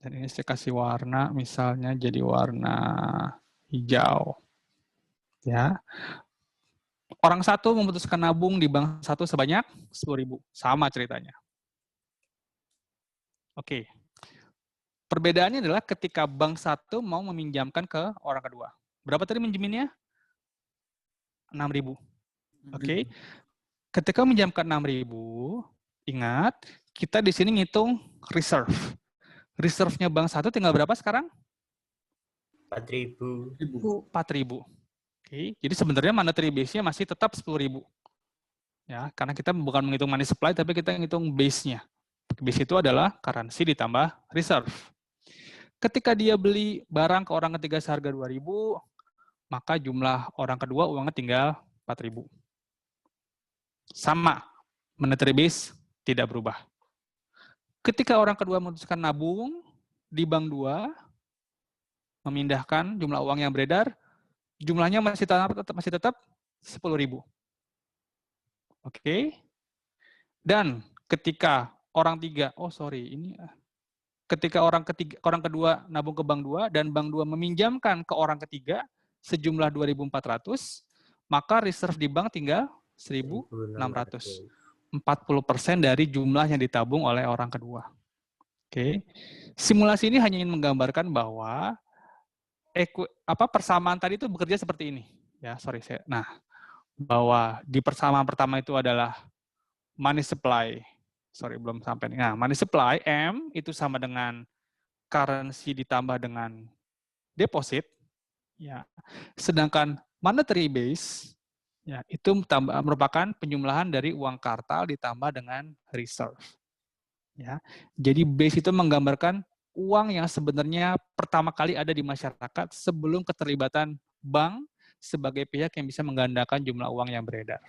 Dan ini saya kasih warna, misalnya jadi warna hijau. Ya. Orang satu memutuskan nabung di bank satu sebanyak 10.000. Sama ceritanya. Oke. Perbedaannya adalah ketika bank satu mau meminjamkan ke orang kedua. Berapa tadi minjeminnya? 6.000. Oke. Ketika meminjamkan 6.000, ingat, kita di sini ngitung reserve. Reserve-nya bank satu tinggal berapa sekarang? 4.000. 4.000. Oke, jadi sebenarnya monetary base-nya masih tetap 10.000. Ya, karena kita bukan menghitung money supply, tapi kita menghitung base-nya. Base itu adalah currency ditambah reserve. Ketika dia beli barang ke orang ketiga seharga 2.000, maka jumlah orang kedua uangnya tinggal 4.000. Sama, monetary base tidak berubah. Ketika orang kedua memutuskan nabung di bank 2, memindahkan jumlah uang yang beredar, jumlahnya masih tetap 10.000. Oke. Dan ketika ketika orang kedua nabung ke bank 2 dan bank 2 meminjamkan ke orang ketiga sejumlah 2.400, maka reserve di bank tinggal 1.600. 40% dari jumlah yang ditabung oleh orang kedua. Oke. Simulasi ini hanya ingin menggambarkan bahwa persamaan tadi itu bekerja seperti ini. Bahwa di persamaan pertama itu adalah money supply. Money supply M itu sama dengan currency ditambah dengan deposit. Ya. Sedangkan monetary base ya, itu merupakan penjumlahan dari uang kartal ditambah dengan reserve. Ya. Jadi base itu menggambarkan uang yang sebenarnya pertama kali ada di masyarakat sebelum keterlibatan bank sebagai pihak yang bisa menggandakan jumlah uang yang beredar.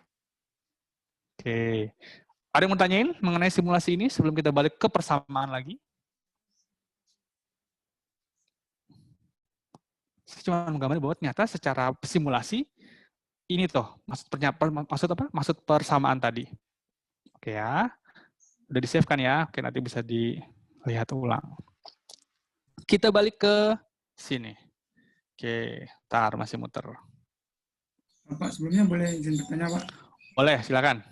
Oke. Ada yang mau tanyain mengenai simulasi ini sebelum kita balik ke persamaan lagi? Saya cuma menggambarkan bahwa ternyata secara simulasi ini maksud persamaan tadi. Oke ya. Udah di-save kan ya? Oke, nanti bisa dilihat ulang. Kita balik ke sini. Oke, tar masih muter. Pak, sebelumnya boleh izin bertanya, Pak? Boleh, silakan.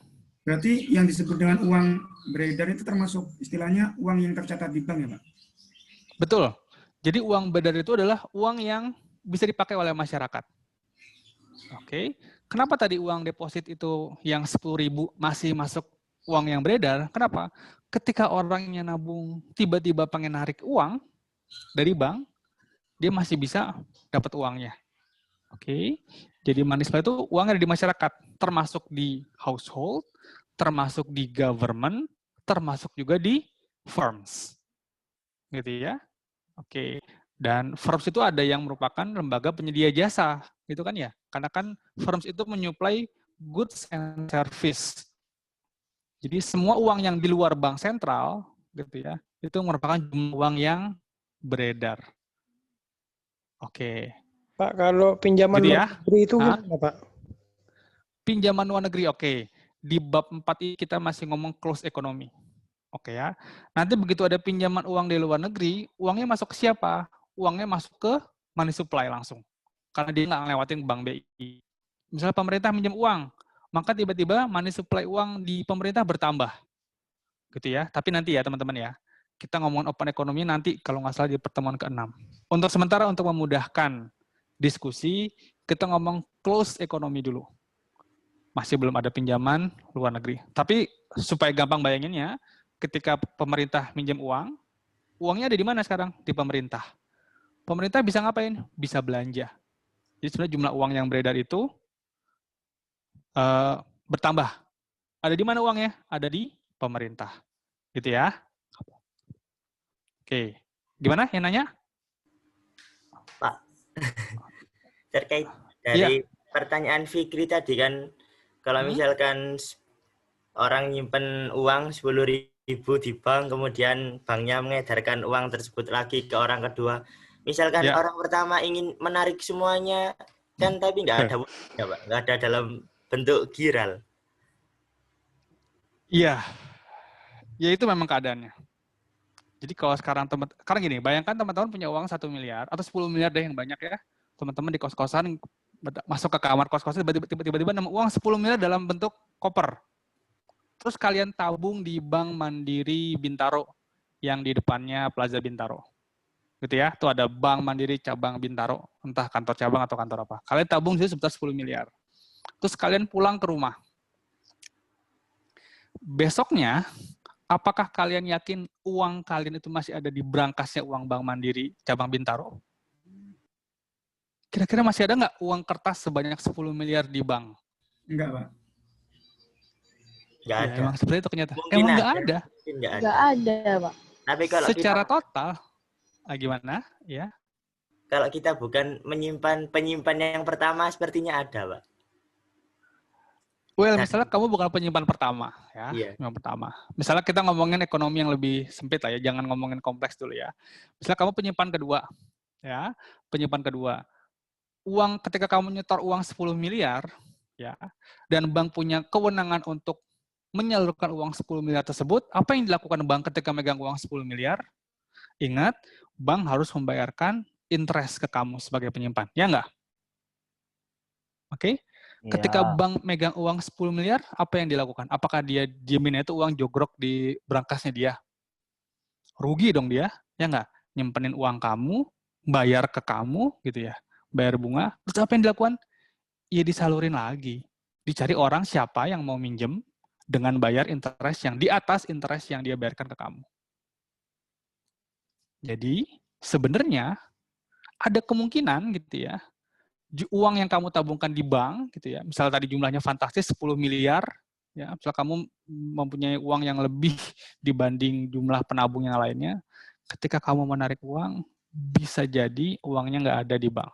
Berarti yang disebut dengan uang beredar itu termasuk istilahnya uang yang tercatat di bank ya, Pak? Betul. Jadi uang beredar itu adalah uang yang bisa dipakai oleh masyarakat. Oke. Kenapa tadi uang deposit itu yang 10.000 masih masuk uang yang beredar? Kenapa? Ketika orangnya nabung tiba-tiba pengen narik uang dari bank, dia masih bisa dapat uangnya. Oke. Jadi money supply itu uang ada di masyarakat, termasuk di household, termasuk di government, termasuk juga di firms. Gitu ya. Oke. Dan firms itu ada yang merupakan lembaga penyedia jasa, gitu kan ya? Karena kan firms itu menyuplai goods and service. Jadi semua uang yang di luar bank sentral, gitu ya, itu merupakan jumlah uang yang beredar. Oke. Pak, kalau pinjaman Gitu luar ya? negeri itu gimana, Pak? Pinjaman luar negeri, oke. Di bab 4 ini kita masih ngomong closed economy. Oke ya. Nanti begitu ada pinjaman uang di luar negeri, uangnya masuk ke siapa? Uangnya masuk ke money supply langsung. Karena dia nggak ngelewatin bank BI. Misalnya pemerintah minjem uang, maka tiba-tiba money supply uang di pemerintah bertambah. Gitu ya. Tapi nanti ya teman-teman ya, kita ngomongin open economy nanti kalau nggak salah di pertemuan ke-6. Untuk sementara untuk memudahkan diskusi, kita ngomong closed economy dulu. Masih belum ada pinjaman luar negeri. Tapi supaya gampang bayanginnya, ketika pemerintah minjem uang, uangnya ada di mana sekarang? Di pemerintah. Pemerintah bisa ngapain? Bisa belanja. Jadi sebenarnya jumlah uang yang beredar itu bertambah. Ada di mana uangnya? Ada di pemerintah. Gitu ya. Oke. Gimana yang nanya? Pak, terkait dari pertanyaan Fikri tadi kan, kalau misalkan orang nyimpen uang 10.000 di bank, kemudian banknya mengedarkan uang tersebut lagi ke orang kedua. Misalkan orang pertama ingin menarik semuanya, kan tapi nggak ada, Pak, nggak ada dalam bentuk giral. Iya, ya itu memang keadaannya. Jadi kalau sekarang gini, bayangkan teman-teman punya uang 1 miliar atau 10 miliar deh yang banyak ya. Teman-teman di kos-kosan masuk ke kamar kos-kosan tiba-tiba nemu uang 10 miliar dalam bentuk koper. Terus kalian tabung di Bank Mandiri Bintaro yang di depannya Plaza Bintaro. Gitu ya, tuh ada Bank Mandiri cabang Bintaro, entah kantor cabang atau kantor apa. Kalian tabung di situ sebesar 10 miliar. Terus kalian pulang ke rumah. Besoknya, apakah kalian yakin uang kalian itu masih ada di brankasnya uang Bank Mandiri cabang Bintaro? Kira-kira masih ada nggak uang kertas sebanyak 10 miliar di bank? Enggak, Pak. Nggak ada. Ya, emang seperti itu kenyataan. Mungkin Emang nggak ada. Nggak ada, Pak. Tapi kalau Secara total, Gimana? Ya. Kalau kita bukan penyimpan yang pertama sepertinya ada, Pak. Well, Dan- misalnya kamu bukan penyimpan pertama, ya. Iya. Yang pertama. Misalnya kita ngomongin ekonomi yang lebih sempit lah ya, jangan ngomongin kompleks dulu ya. Misalnya kamu penyimpan kedua, ya. Penyimpan kedua. Uang ketika kamu nyetor uang 10 miliar, ya, dan bank punya kewenangan untuk menyalurkan uang 10 miliar tersebut, apa yang dilakukan bank ketika megang uang 10 miliar? Ingat, bank harus membayarkan interest ke kamu sebagai penyimpan, ya nggak? Oke? Ketika Iya. bank megang uang 10 miliar, apa yang dilakukan? Apakah dia diemin itu uang jogrok di brankas dia? Rugi dong dia, ya nggak? Nyimpenin uang kamu, bayar ke kamu, gitu ya. Bayar bunga, terus apa yang dilakukan? Ya disalurin lagi. Dicari orang siapa yang mau minjem dengan bayar interest yang di atas interest yang dia bayarkan ke kamu. Jadi, sebenarnya ada kemungkinan gitu ya, uang yang kamu tabungkan di bank gitu ya, misal tadi jumlahnya fantastis 10 miliar, ya, misal kamu mempunyai uang yang lebih dibanding jumlah penabung yang lainnya, ketika kamu menarik uang, bisa jadi uangnya nggak ada di bank.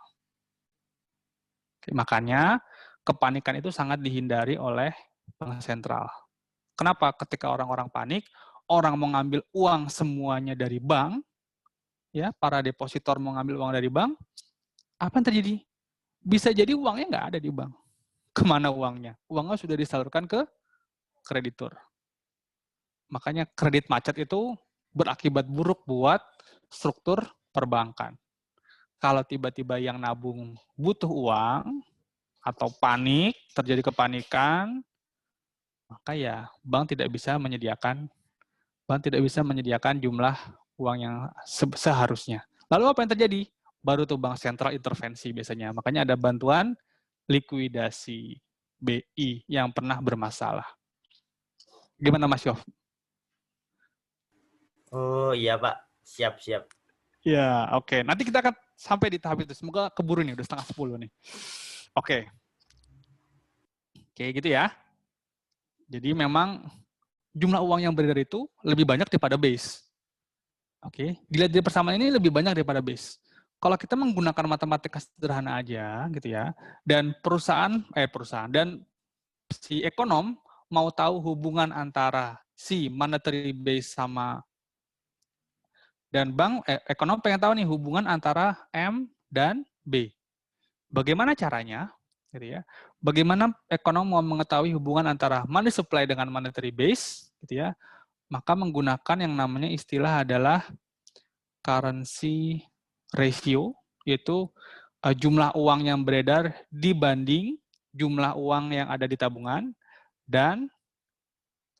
Oke, makanya kepanikan itu sangat dihindari oleh bank sentral. Kenapa? Ketika orang-orang panik, orang mau ngambil uang semuanya dari bank, ya, para depositor mau ngambil uang dari bank, apa yang terjadi? Bisa jadi uangnya nggak ada di bank. Kemana uangnya? Uangnya sudah disalurkan ke kreditur. Makanya kredit macet itu berakibat buruk buat struktur perbankan. Kalau tiba-tiba yang nabung butuh uang, atau panik, terjadi kepanikan, maka ya bank tidak bisa menyediakan jumlah uang yang seharusnya. Lalu apa yang terjadi? Baru tuh bank sentral intervensi biasanya. Makanya ada bantuan likuidasi BI yang pernah bermasalah. Gimana Mas Yof? Oh iya, Pak. Siap. Ya, oke. Nanti kita akan sampai di tahap itu. Semoga keburu nih, udah 9:30 nih. Oke. Oke, gitu ya. Jadi memang jumlah uang yang beredar itu lebih banyak daripada base. Oke, dilihat dari persamaan ini lebih banyak daripada base. Kalau kita menggunakan matematika sederhana aja, gitu ya, dan perusahaan dan si ekonom mau tahu hubungan antara si monetary base sama dan ekonom pengen tahu nih hubungan antara M dan B. Bagaimana caranya? Gitu ya. Bagaimana ekonom mau mengetahui hubungan antara money supply dengan monetary base? Gitu ya. Maka menggunakan yang namanya istilah adalah currency ratio, yaitu jumlah uang yang beredar dibanding jumlah uang yang ada di tabungan, dan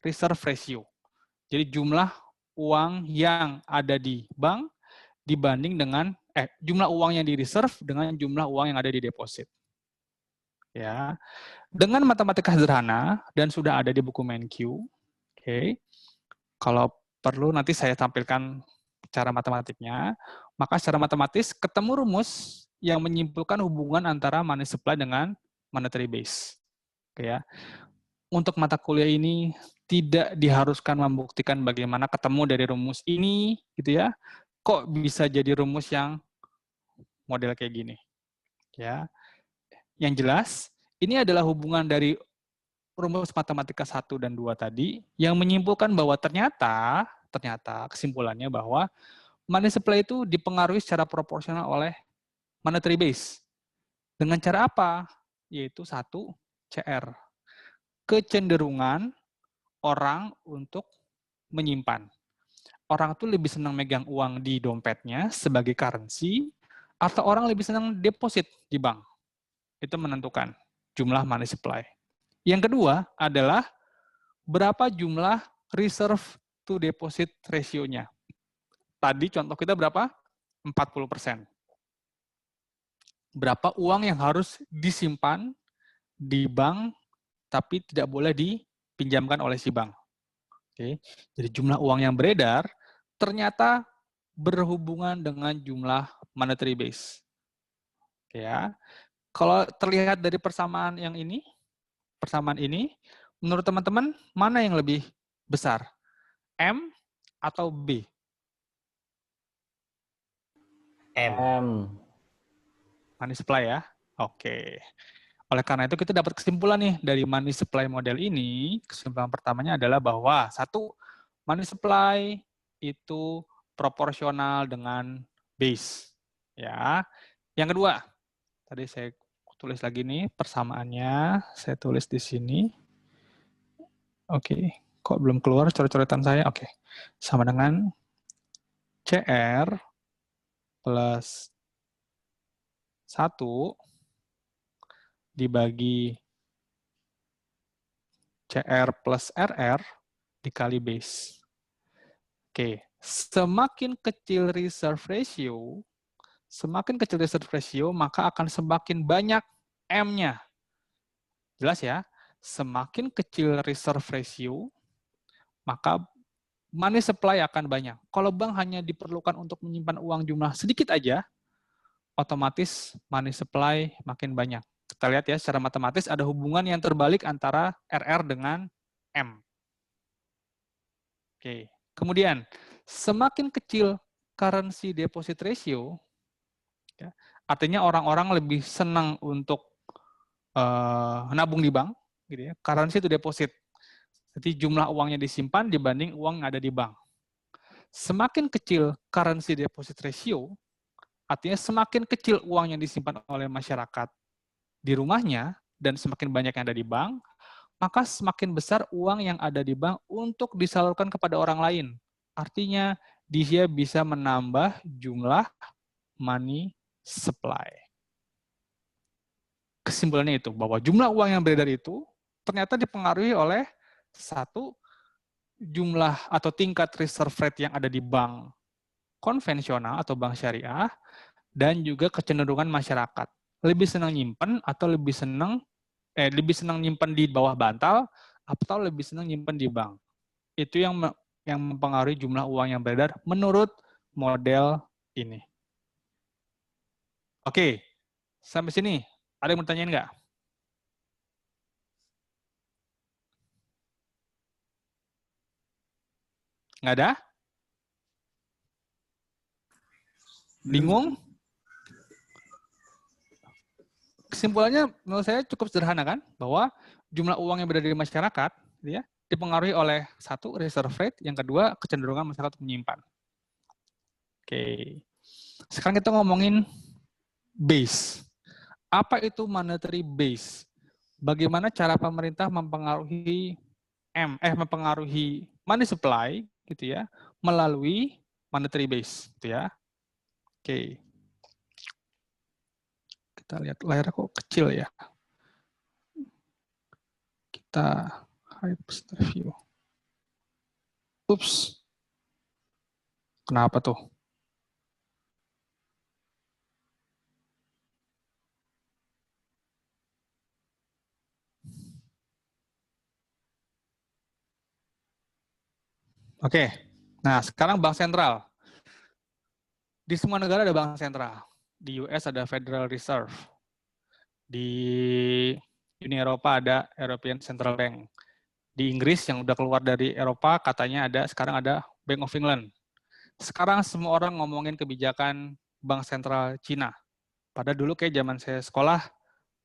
reserve ratio. Jadi jumlah uang yang ada di bank dibanding dengan jumlah uang yang di reserve dengan jumlah uang yang ada di deposit. Ya. Dengan matematika sederhana dan sudah ada di buku MenQ. Oke. Kalau perlu nanti saya tampilkan cara matematiknya, maka secara matematis ketemu rumus yang menyimpulkan hubungan antara money supply dengan monetary base. Oke ya. Untuk mata kuliah ini tidak diharuskan membuktikan bagaimana ketemu dari rumus ini, gitu ya. Kok bisa jadi rumus yang model kayak gini? Ya. Yang jelas, ini adalah hubungan dari rumus matematika 1 dan 2 tadi yang menyimpulkan bahwa ternyata kesimpulannya bahwa money supply itu dipengaruhi secara proporsional oleh monetary base. Dengan cara apa? Yaitu 1, CR. Kecenderungan orang untuk menyimpan. Orang tuh lebih senang megang uang di dompetnya sebagai currency, atau orang lebih senang deposit di bank. Itu menentukan jumlah money supply. Yang kedua adalah berapa jumlah reserve to deposit ratio-nya. Tadi contoh kita berapa? 40%. Berapa uang yang harus disimpan di bank tapi tidak boleh dipinjamkan oleh si bank. Oke. Jadi jumlah uang yang beredar ternyata berhubungan dengan jumlah monetary base. Oke ya. Kalau terlihat dari persamaan ini, menurut teman-teman mana yang lebih besar? M atau B? M. Money supply ya. Oke. Oleh karena itu kita dapat kesimpulan nih dari money supply model ini. Kesimpulan pertamanya adalah bahwa satu, money supply itu proporsional dengan base. Ya. Yang kedua, tadi saya tulis lagi nih persamaannya. Saya tulis di sini. Oke. Kok belum keluar coret-coretan saya? Oke. Sama dengan CR plus 1 dibagi CR plus RR dikali base. Oke, semakin kecil reserve ratio, maka akan semakin banyak M-nya. Jelas ya? Semakin kecil reserve ratio, maka money supply akan banyak. Kalau bank hanya diperlukan untuk menyimpan uang jumlah sedikit aja, otomatis money supply makin banyak. Kita lihat ya, secara matematis ada hubungan yang terbalik antara RR dengan M. Oke. Kemudian, semakin kecil currency deposit ratio, ya, artinya orang-orang lebih senang untuk nabung di bank, gitu ya. Currency itu deposit. Jadi jumlah uangnya disimpan dibanding uang yang ada di bank. Semakin kecil currency deposit ratio, artinya semakin kecil uang yang disimpan oleh masyarakat di rumahnya dan semakin banyak yang ada di bank, maka semakin besar uang yang ada di bank untuk disalurkan kepada orang lain. Artinya dia bisa menambah jumlah money supply. Kesimpulannya itu, bahwa jumlah uang yang beredar itu ternyata dipengaruhi oleh satu, jumlah atau tingkat reserve rate yang ada di bank konvensional atau bank syariah, dan juga kecenderungan masyarakat. Lebih senang nyimpen atau lebih senang nyimpen di bawah bantal atau lebih senang nyimpen di bank. Itu yang mempengaruhi jumlah uang yang beredar menurut model ini. Oke, sampai sini ada yang mau tanyain nggak? Nggak ada? Bingung? Kesimpulannya menurut saya cukup sederhana kan, bahwa jumlah uang yang berada di masyarakat ya, dipengaruhi oleh satu, reserve rate, yang kedua, kecenderungan masyarakat untuk menyimpan. Oke. Sekarang kita ngomongin base. Apa itu monetary base? Bagaimana cara pemerintah mempengaruhi mempengaruhi money supply gitu ya, melalui monetary base gitu ya. Oke. Kita lihat layarnya kok kecil ya. Kita hyperster view. Ups. Kenapa tuh? Oke. Nah, sekarang bank sentral. Di semua negara ada bank sentral. Di US ada Federal Reserve. Di Uni Eropa ada European Central Bank. Di Inggris yang udah keluar dari Eropa katanya sekarang ada Bank of England. Sekarang semua orang ngomongin kebijakan bank sentral Cina. Padahal dulu kayak zaman saya sekolah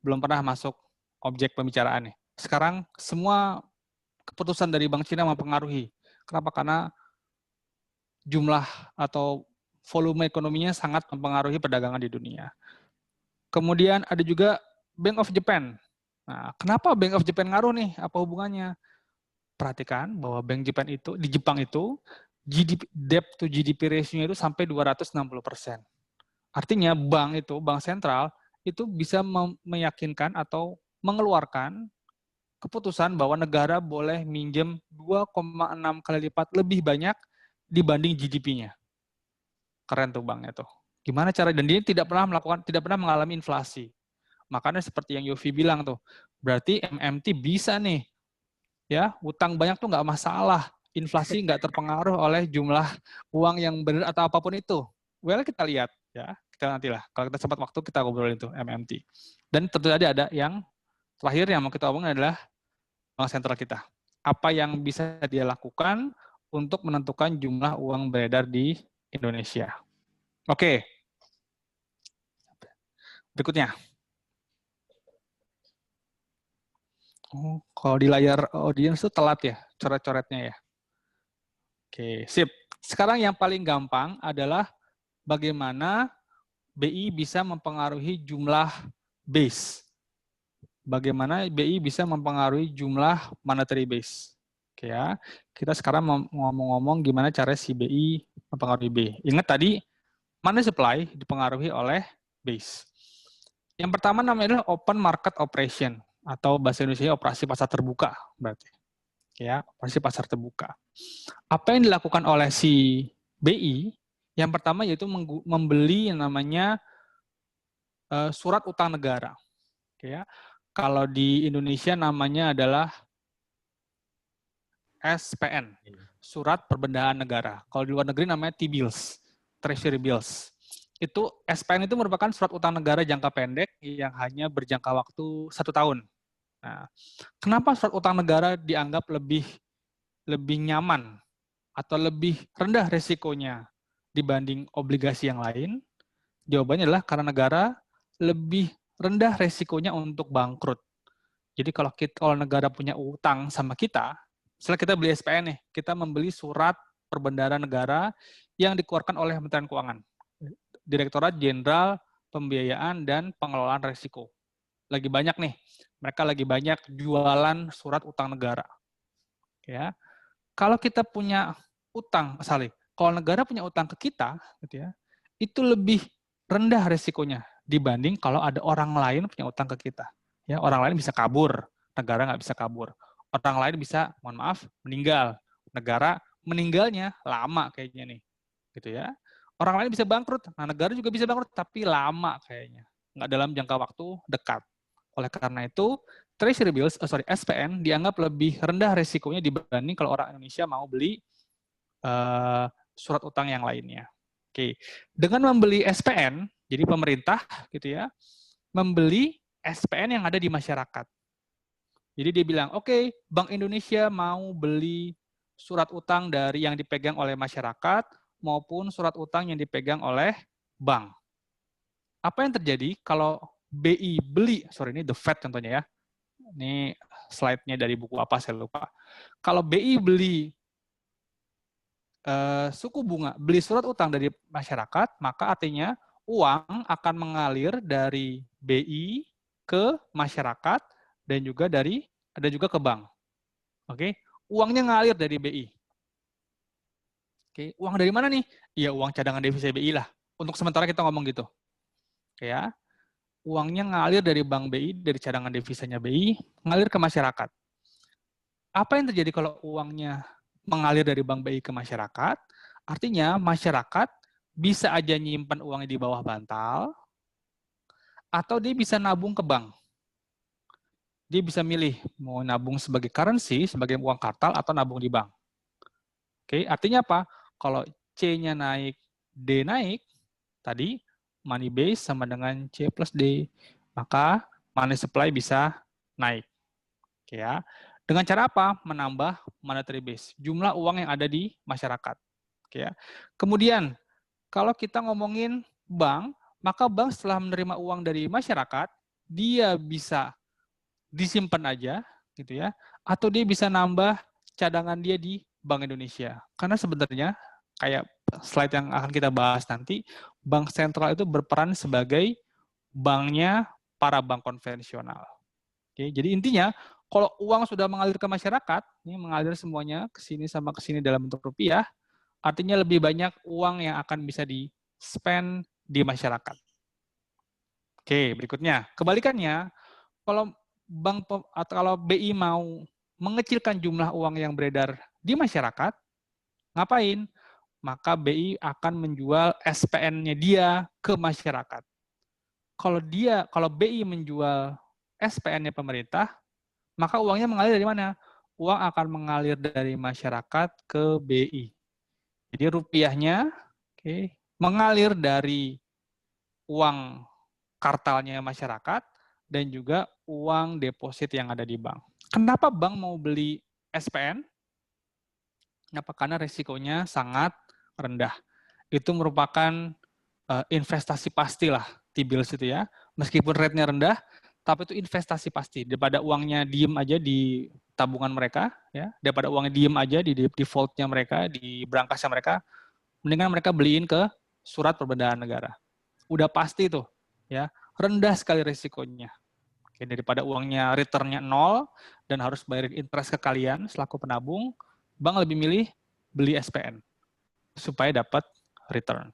belum pernah masuk objek pembicaraan nih. Sekarang semua keputusan dari Bank Cina mempengaruhi. Kenapa? Karena jumlah atau volume ekonominya sangat mempengaruhi perdagangan di dunia. Kemudian ada juga Bank of Japan. Nah, kenapa Bank of Japan ngaruh nih? Apa hubungannya? Perhatikan bahwa Bank Japan itu di Jepang itu debt to GDP ratio-nya itu sampai 260%. Artinya bank sentral itu bisa meyakinkan atau mengeluarkan keputusan bahwa negara boleh minjem 2,6 kali lipat lebih banyak dibanding GDP-nya. Keren tuh banknya tuh. Gimana cara, dan dia tidak pernah mengalami inflasi. Makanya seperti yang Yofi bilang tuh, berarti MMT bisa nih, ya utang banyak tuh nggak masalah, inflasi nggak terpengaruh oleh jumlah uang yang benar atau apapun itu. Well, kita lihat ya, kita nantilah. Kalau kita sempat waktu kita ngobrolin itu MMT. Dan tentu saja ada yang terakhir yang mau kita omongin adalah bank sentral kita. Apa yang bisa dia lakukan untuk menentukan jumlah uang beredar di Indonesia. Oke, Berikutnya. Oh, kalau di layar audience itu telat ya, coret-coretnya ya. Oke, sip. Sekarang yang paling gampang adalah bagaimana BI bisa mempengaruhi jumlah base. Bagaimana BI bisa mempengaruhi jumlah monetary base. Oke ya, kita sekarang ngomong-ngomong gimana cara si BI mempengaruhi B. Ingat tadi, money supply dipengaruhi oleh base. Yang pertama namanya adalah open market operation, atau bahasa Indonesia operasi pasar terbuka berarti. Ya, operasi pasar terbuka. Apa yang dilakukan oleh si BI? Yang pertama yaitu membeli yang namanya surat utang negara. Oke ya. Kalau di Indonesia namanya adalah SPN, surat perbendaan negara. Kalau di luar negeri namanya T-bills, treasury bills. Itu SPN itu merupakan surat utang negara jangka pendek yang hanya berjangka waktu 1 tahun. Nah, kenapa surat utang negara dianggap lebih nyaman atau lebih rendah resikonya dibanding obligasi yang lain? Jawabannya adalah karena negara lebih rendah resikonya untuk bangkrut. Jadi kalau negara punya utang sama kita, setelah kita beli SPN nih, kita membeli surat perbendaharaan negara yang dikeluarkan oleh Kementerian Keuangan, Direktorat Jenderal Pembiayaan dan Pengelolaan Risiko. Lagi banyak nih, mereka lagi banyak jualan surat utang negara. Ya, kalau kita punya utang, kalau negara punya utang ke kita, gitu ya, itu lebih rendah resikonya dibanding kalau ada orang lain punya utang ke kita. Ya, orang lain bisa kabur, negara nggak bisa kabur. Orang lain bisa, mohon maaf, meninggal. Negara meninggalnya lama kayaknya nih, gitu ya. Orang lain bisa bangkrut, nah negara juga bisa bangkrut, tapi lama kayaknya, nggak dalam jangka waktu dekat. Oleh karena itu, treasury bills, SPN dianggap lebih rendah resikonya dibanding kalau orang Indonesia mau beli surat utang yang lainnya. Oke, dengan membeli SPN, jadi pemerintah gitu ya, membeli SPN yang ada di masyarakat. Jadi dia bilang, oke, Bank Indonesia mau beli surat utang dari yang dipegang oleh masyarakat maupun surat utang yang dipegang oleh bank. Apa yang terjadi kalau BI beli, ini The Fed contohnya ya. Ini slide-nya dari buku apa saya lupa. Kalau BI beli suku bunga, beli surat utang dari masyarakat, maka artinya uang akan mengalir dari BI ke masyarakat dan juga ke bank. Oke, uangnya ngalir dari BI. Oke, uang dari mana nih? Iya, uang cadangan devisa BI lah. Untuk sementara kita ngomong gitu. Oke ya. Uangnya ngalir dari bank BI, dari cadangan devisanya BI, ngalir ke masyarakat. Apa yang terjadi kalau uangnya mengalir dari bank BI ke masyarakat? Artinya masyarakat bisa aja nyimpan uangnya di bawah bantal, atau dia bisa nabung ke bank. Dia bisa milih mau nabung sebagai currency, sebagai uang kartal, atau nabung di bank. Oke, artinya apa? Kalau C-nya naik, D naik, tadi money base sama dengan C plus D, maka money supply bisa naik. Oke ya. Dengan cara apa? Menambah monetary base, jumlah uang yang ada di masyarakat. Oke ya. Kemudian, kalau kita ngomongin bank, maka bank setelah menerima uang dari masyarakat, dia bisa disimpan aja, gitu ya, atau dia bisa nambah cadangan dia di Bank Indonesia. Karena sebenarnya kayak slide yang akan kita bahas nanti, bank sentral itu berperan sebagai banknya para bank konvensional. Oke, jadi intinya kalau uang sudah mengalir ke masyarakat, ini mengalir semuanya ke sini sama ke sini dalam bentuk rupiah, artinya lebih banyak uang yang akan bisa di-spend di masyarakat. Oke, berikutnya. Kebalikannya, kalau kalau BI mau mengecilkan jumlah uang yang beredar di masyarakat, ngapain? Maka BI akan menjual SPN-nya dia ke masyarakat. Kalau BI menjual SPN-nya pemerintah, maka uangnya mengalir dari mana? Uang akan mengalir dari masyarakat ke BI. Jadi rupiahnya mengalir dari uang kartalnya masyarakat dan juga uang deposit yang ada di bank. Kenapa bank mau beli SPN? Kenapa? Karena risikonya sangat rendah. Itu merupakan investasi pastilah T-bills itu ya. meskipun rate-nya rendah, tapi itu investasi pasti. Daripada uangnya diem aja di tabungan mereka, ya, daripada uangnya diem aja di default-nya mereka, di berangkasnya mereka, mendingan mereka beliin ke surat perbedahan negara. Udah pasti tuh, ya, rendah sekali risikonya. Oke, daripada uangnya return-nya 0 dan harus bayarin interest ke kalian selaku penabung, bank lebih milih beli SPN supaya dapat return.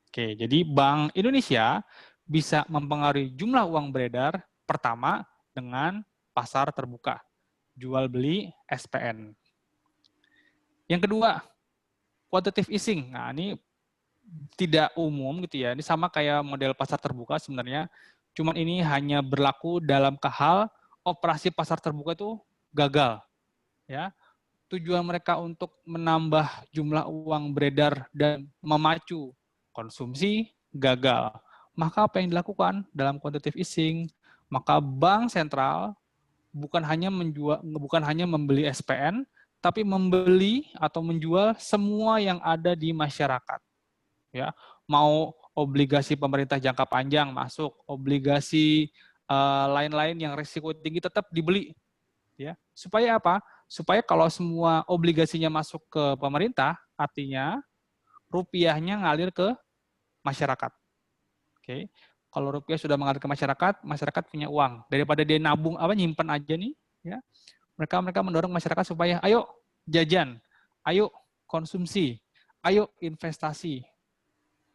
Oke, jadi Bank Indonesia bisa mempengaruhi jumlah uang beredar pertama dengan pasar terbuka, jual beli SPN. Yang kedua, quantitative easing. Nah, ini tidak umum gitu ya. Ini sama kayak model pasar terbuka sebenarnya. Cuman ini hanya berlaku dalam hal operasi pasar terbuka itu gagal. Ya. Tujuan mereka untuk menambah jumlah uang beredar dan memacu konsumsi gagal. Maka apa yang dilakukan dalam quantitative easing? Maka bank sentral bukan hanya membeli SPN, tapi membeli atau menjual semua yang ada di masyarakat. Ya, mau obligasi pemerintah jangka panjang masuk, obligasi lain-lain yang risiko tinggi tetap dibeli. Ya, supaya apa? Supaya kalau semua obligasinya masuk ke pemerintah, artinya rupiahnya ngalir ke masyarakat. Oke. Kalau rupiah sudah mengalir ke masyarakat, masyarakat punya uang. Daripada dia nabung nyimpen aja nih, ya. Mereka mendorong masyarakat supaya ayo jajan, ayo konsumsi, ayo investasi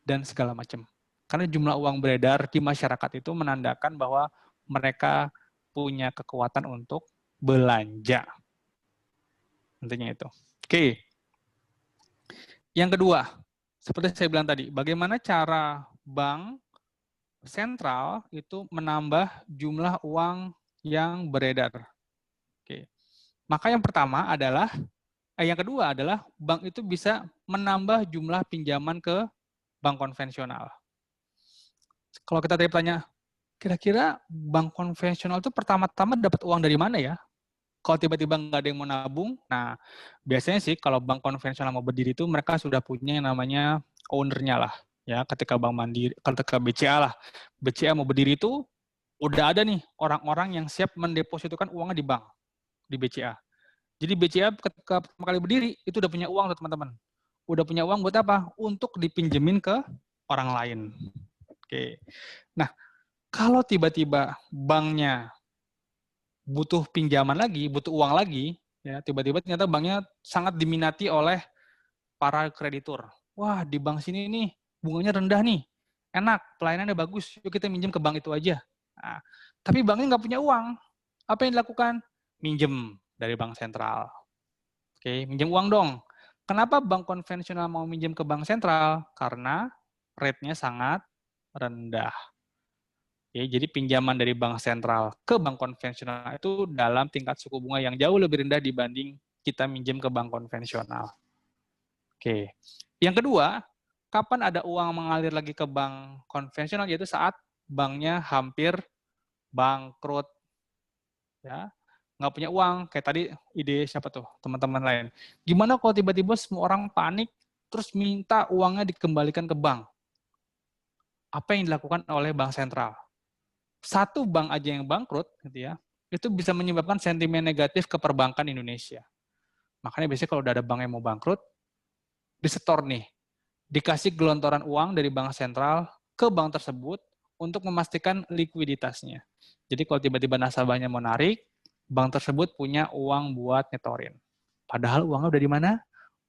dan segala macam. Karena jumlah uang beredar di masyarakat itu menandakan bahwa mereka punya kekuatan untuk belanja. Intinya itu. Oke. Yang kedua, seperti saya bilang tadi, bagaimana cara bank sentral itu menambah jumlah uang yang beredar. Oke. Maka yang pertama adalah, yang kedua adalah bank itu bisa menambah jumlah pinjaman ke bank konvensional. Kalau kita tadi tanya, kira-kira bank konvensional itu pertama-tama dapat uang dari mana ya? Kalau tiba-tiba nggak ada yang mau nabung, nah biasanya sih kalau bank konvensional mau berdiri itu mereka sudah punya yang namanya owner-nya lah. Ya, ketika Bank Mandiri, ketika BCA lah, BCA mau berdiri itu udah ada nih orang-orang yang siap mendepositokan uangnya di bank, di BCA. Jadi BCA ketika pertama kali berdiri itu udah punya uang tuh teman-teman. Udah punya uang buat apa? Untuk dipinjemin ke orang lain. Oke. Nah, kalau tiba-tiba banknya butuh pinjaman lagi, butuh uang lagi, ya tiba-tiba ternyata banknya sangat diminati oleh para kreditur. Wah, di bank sini nih bunganya rendah nih, enak, pelayanannya bagus, yuk kita minjem ke bank itu aja. Nah, tapi banknya nggak punya uang. Apa yang dilakukan? Minjem dari bank sentral. Oke, minjem uang dong. Kenapa bank konvensional mau minjem ke bank sentral? Karena rate-nya sangat rendah. Ya, jadi pinjaman dari bank sentral ke bank konvensional itu dalam tingkat suku bunga yang jauh lebih rendah dibanding kita minjem ke bank konvensional. Oke. Yang kedua, kapan ada uang mengalir lagi ke bank konvensional? Yaitu saat banknya hampir bangkrut. Ya, nggak punya uang. Kayak tadi ide siapa tuh? Teman-teman lain. Gimana kalau tiba-tiba semua orang panik terus minta uangnya dikembalikan ke bank? Apa yang dilakukan oleh bank sentral? Satu bank aja yang bangkrut, gitu ya, itu bisa menyebabkan sentimen negatif ke perbankan Indonesia. Makanya biasanya kalau udah ada bank yang mau bangkrut, disetor nih, dikasih gelontoran uang dari bank sentral ke bank tersebut untuk memastikan likuiditasnya. Jadi kalau tiba-tiba nasabahnya mau narik, bank tersebut punya uang buat nyetorin. Padahal uangnya udah di mana?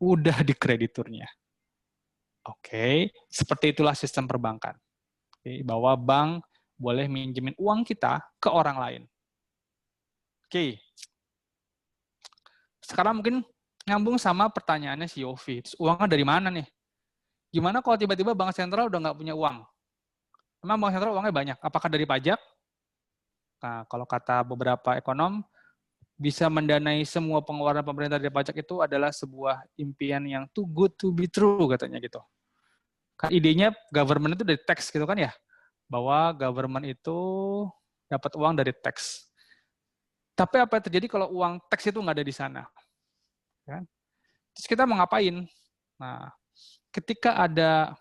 Udah di krediturnya. Oke, seperti itulah sistem perbankan. Oke, bahwa bank boleh minjemin uang kita ke orang lain. Oke. Sekarang mungkin nyambung sama pertanyaannya si Yofi. Uangnya dari mana nih? Gimana kalau tiba-tiba bank sentral udah nggak punya uang? Memang bank sentral uangnya banyak. Apakah dari pajak? Nah, kalau kata beberapa ekonom, bisa mendanai semua pengeluaran pemerintah dari pajak itu adalah sebuah impian yang too good to be true, katanya gitu. Kan idenya government itu dari tax gitu kan ya? Bahwa government itu dapat uang dari tax. Tapi apa yang terjadi kalau uang tax itu nggak ada di sana? Ya. Terus kita mau ngapain? Nah, ketika ada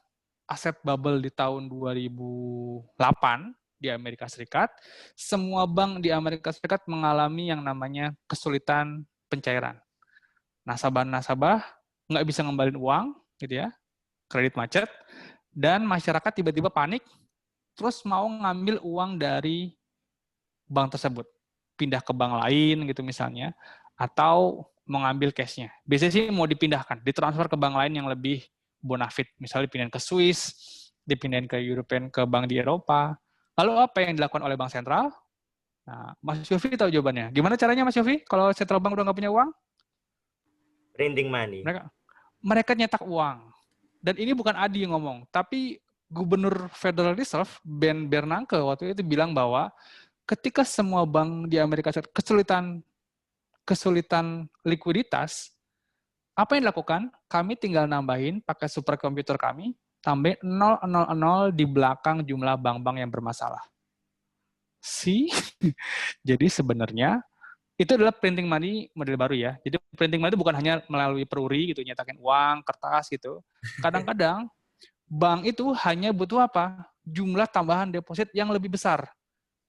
aset bubble di tahun 2008, di Amerika Serikat, semua bank di Amerika Serikat mengalami yang namanya kesulitan pencairan. Nasabah-nasabah nggak bisa ngembalin uang, gitu ya, kredit macet, dan masyarakat tiba-tiba panik, terus mau ngambil uang dari bank tersebut, pindah ke bank lain gitu misalnya, atau mau ngambil cash-nya. Biasanya sih mau dipindahkan, ditransfer ke bank lain yang lebih bonafit, misalnya dipindahin ke Swiss, dipindahin ke European, ke bank di Eropa. Lalu apa yang dilakukan oleh bank sentral? Nah, Mas Yofi tahu jawabannya. Gimana caranya Mas Yofi kalau central bank udah nggak punya uang? Printing money. Mereka nyetak uang. Dan ini bukan Adi yang ngomong, tapi Gubernur Federal Reserve, Ben Bernanke, waktu itu bilang bahwa ketika semua bank di Amerika Serikat kesulitan likuiditas, apa yang dilakukan? Kami tinggal nambahin pakai superkomputer kami, tambah 000 di belakang jumlah bank-bank yang bermasalah. Jadi sebenarnya itu adalah printing money model baru ya. Jadi printing money itu bukan hanya melalui peruri gitu, nyetakin uang, kertas gitu. Kadang-kadang bank itu hanya butuh apa? Jumlah tambahan deposit yang lebih besar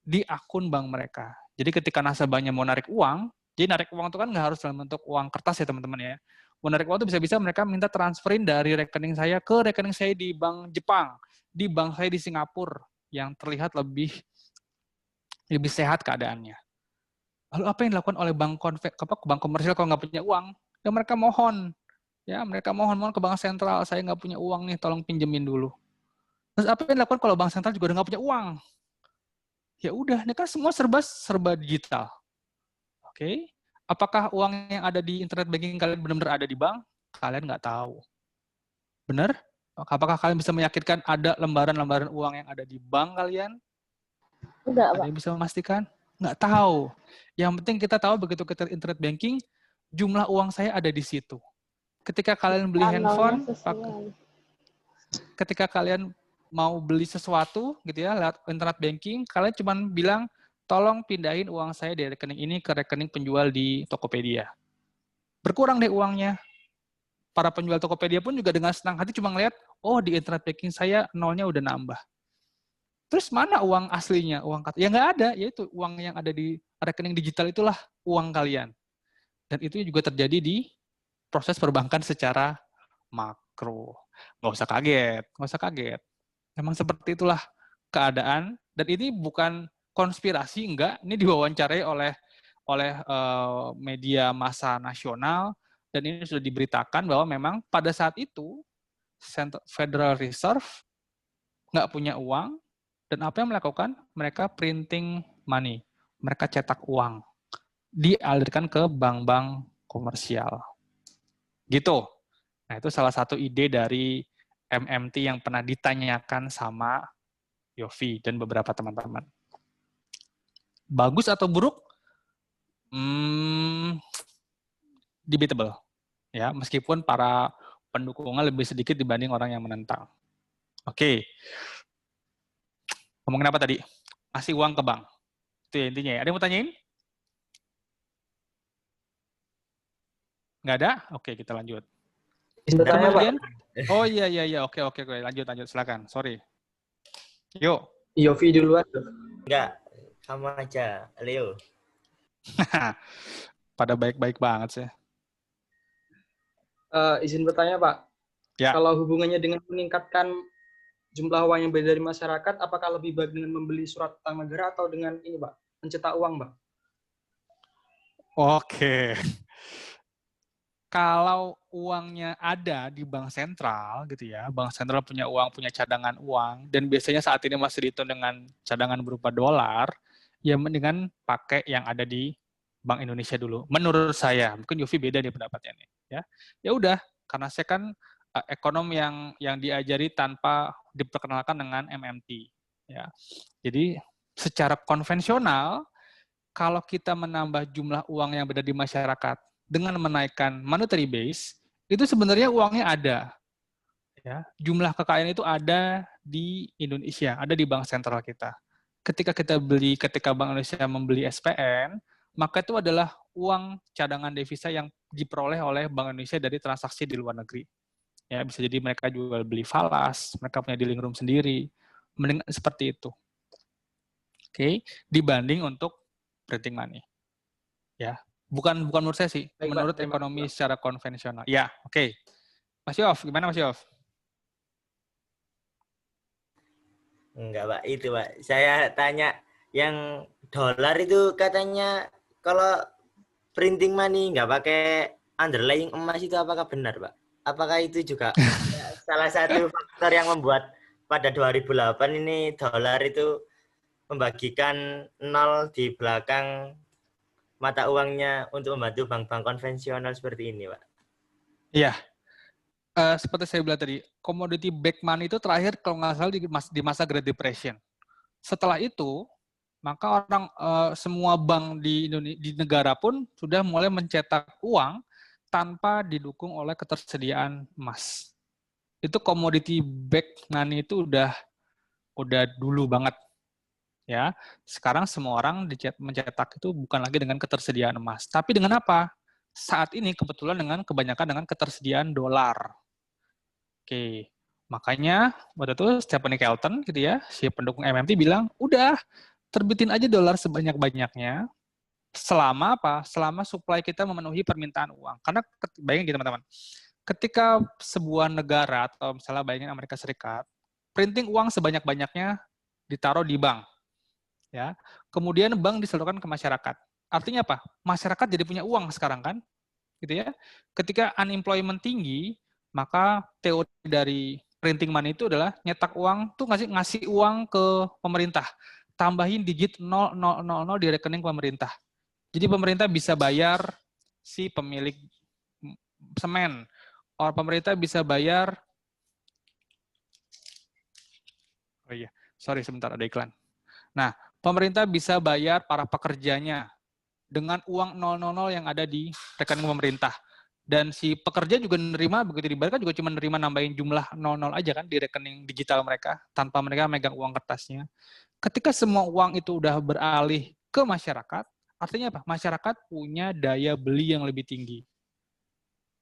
di akun bank mereka. Jadi ketika nasabahnya mau narik uang, jadi narik uang itu kan nggak harus dalam bentuk uang kertas ya teman-teman ya. Mau narik uang itu bisa-bisa mereka minta transferin dari rekening saya ke rekening saya di bank Jepang, di bank saya di Singapura yang terlihat lebih sehat keadaannya. Lalu apa yang dilakukan oleh bank komersial kalau nggak punya uang? Ya mereka mohon ke bank sentral, saya nggak punya uang nih, tolong pinjemin dulu. Terus apa yang dilakukan kalau bank sentral juga udah nggak punya uang? Ya udah, ini kan semua serba digital. Oke? Apakah uang yang ada di internet banking kalian benar-benar ada di bank? Kalian nggak tahu. Benar? Apakah kalian bisa meyakinkan ada lembaran-lembaran uang yang ada di bank kalian? Enggak, Ada Pak. yang bisa memastikan? Nggak tahu. Yang penting kita tahu begitu kita internet banking, jumlah uang saya ada di situ. Ketika kalian beli handphone, ketika kalian mau beli sesuatu gitu ya lewat internet banking, kalian cuma bilang, tolong pindahin uang saya dari rekening ini ke rekening penjual di Tokopedia. Berkurang deh uangnya. Para penjual Tokopedia pun juga dengan senang hati cuma ngeliat, oh di internet banking saya nolnya udah nambah. Terus mana uang aslinya? Ya nggak ada, yaitu uang yang ada di rekening digital itulah uang kalian. Dan itu juga terjadi di proses perbankan secara makro. Nggak usah kaget. Memang seperti itulah keadaan. Dan ini bukan konspirasi, enggak. Ini diwawancarai oleh media massa nasional. Dan ini sudah diberitakan bahwa memang pada saat itu Federal Reserve nggak punya uang. Dan apa yang melakukan? Mereka printing money. Mereka cetak uang. Dialirkan ke bank-bank komersial. Gitu. Nah, itu salah satu ide dari MMT yang pernah ditanyakan sama Yofi dan beberapa teman-teman. Bagus atau buruk? Debatable. Ya, meskipun para pendukungnya lebih sedikit dibanding orang yang menentang. Oke. Ngomongin apa tadi? Kasih uang ke bank. Itu ya intinya ya. Ada yang mau tanyain? Nggak ada? Oke, kita lanjut. Kemudian, oh iya. Oke. Lanjut. Silakan. Sorry. Yuk. Yofi duluan. Enggak, sama aja, Leo. Pada baik-baik banget sih. Izin bertanya, Pak. Ya. Kalau hubungannya dengan meningkatkan jumlah uang yang beredar di masyarakat, apakah lebih baik dengan membeli surat utang negara atau dengan ini, Pak, mencetak uang, Pak? Oke. Kalau uangnya ada di bank sentral gitu ya, bank sentral punya uang, punya cadangan uang, dan biasanya saat ini masih dihitung dengan cadangan berupa dolar, ya mendingan pakai yang ada di Bank Indonesia dulu. Menurut saya, mungkin Yofi beda nih pendapatnya nih. Ya udah, karena saya kan ekonom yang diajari tanpa diperkenalkan dengan MMT. Ya, jadi secara konvensional, kalau kita menambah jumlah uang yang berada di masyarakat dengan menaikkan monetary base, itu sebenarnya uangnya ada. Ya, jumlah kekayaan itu ada di Indonesia, ada di bank sentral kita. Ketika Bank Indonesia membeli SPN, maka itu adalah uang cadangan devisa yang diperoleh oleh Bank Indonesia dari transaksi di luar negeri. Ya, bisa jadi mereka jual beli falas, mereka punya dealing room sendiri, mending seperti itu. Oke, dibanding untuk printing money. Ya, bukan menurut saya sih, Baik, Pak. menurut Terima ekonomi kasih, Pak. secara konvensional. Ya, oke. Mas Yof, gimana Mas Yof? Enggak, Pak. Itu, Pak. Saya tanya yang dolar itu katanya kalau printing money nggak pakai underlying emas itu apakah benar, Pak? Apakah itu juga salah satu faktor yang membuat pada 2008 ini dolar itu membagikan 0 di belakang mata uangnya untuk membantu bank-bank konvensional seperti ini, Pak? Iya. Seperti saya bilang tadi, commodity back money itu terakhir kalau nggak salah di masa Great Depression. Setelah itu, maka semua bank di negara pun sudah mulai mencetak uang tanpa didukung oleh ketersediaan emas. Itu commodity back money itu udah dulu banget. Ya, sekarang semua orang mencetak itu bukan lagi dengan ketersediaan emas, tapi dengan apa? Saat ini kebetulan kebanyakan dengan ketersediaan dolar. Oke, makanya waktu itu Stephanie Kelton gitu ya, si pendukung MMT bilang, udah terbitin aja dolar sebanyak-banyaknya. Selama apa? Selama supply kita memenuhi permintaan uang. Karena bayangin gitu teman-teman, ketika sebuah negara atau misalnya bayangin Amerika Serikat, printing uang sebanyak-banyaknya ditaruh di bank. Ya, kemudian bank disalurkan ke masyarakat. Artinya apa? Masyarakat jadi punya uang sekarang kan, gitu ya. Ketika unemployment tinggi, maka teori dari printing money itu adalah nyetak uang tuh ngasih uang ke pemerintah, tambahin digit 0000 di rekening pemerintah. Jadi pemerintah bisa bayar si pemilik semen, or pemerintah bisa bayar. Oh iya, sorry sebentar ada iklan. Nah, pemerintah bisa bayar para pekerjanya dengan uang 000 yang ada di rekening pemerintah. Dan si pekerja juga menerima, begitu dibayarkan juga cuma menerima nambahin jumlah 00 aja kan di rekening digital mereka, tanpa mereka megang uang kertasnya. Ketika semua uang itu udah beralih ke masyarakat, artinya apa? Masyarakat punya daya beli yang lebih tinggi.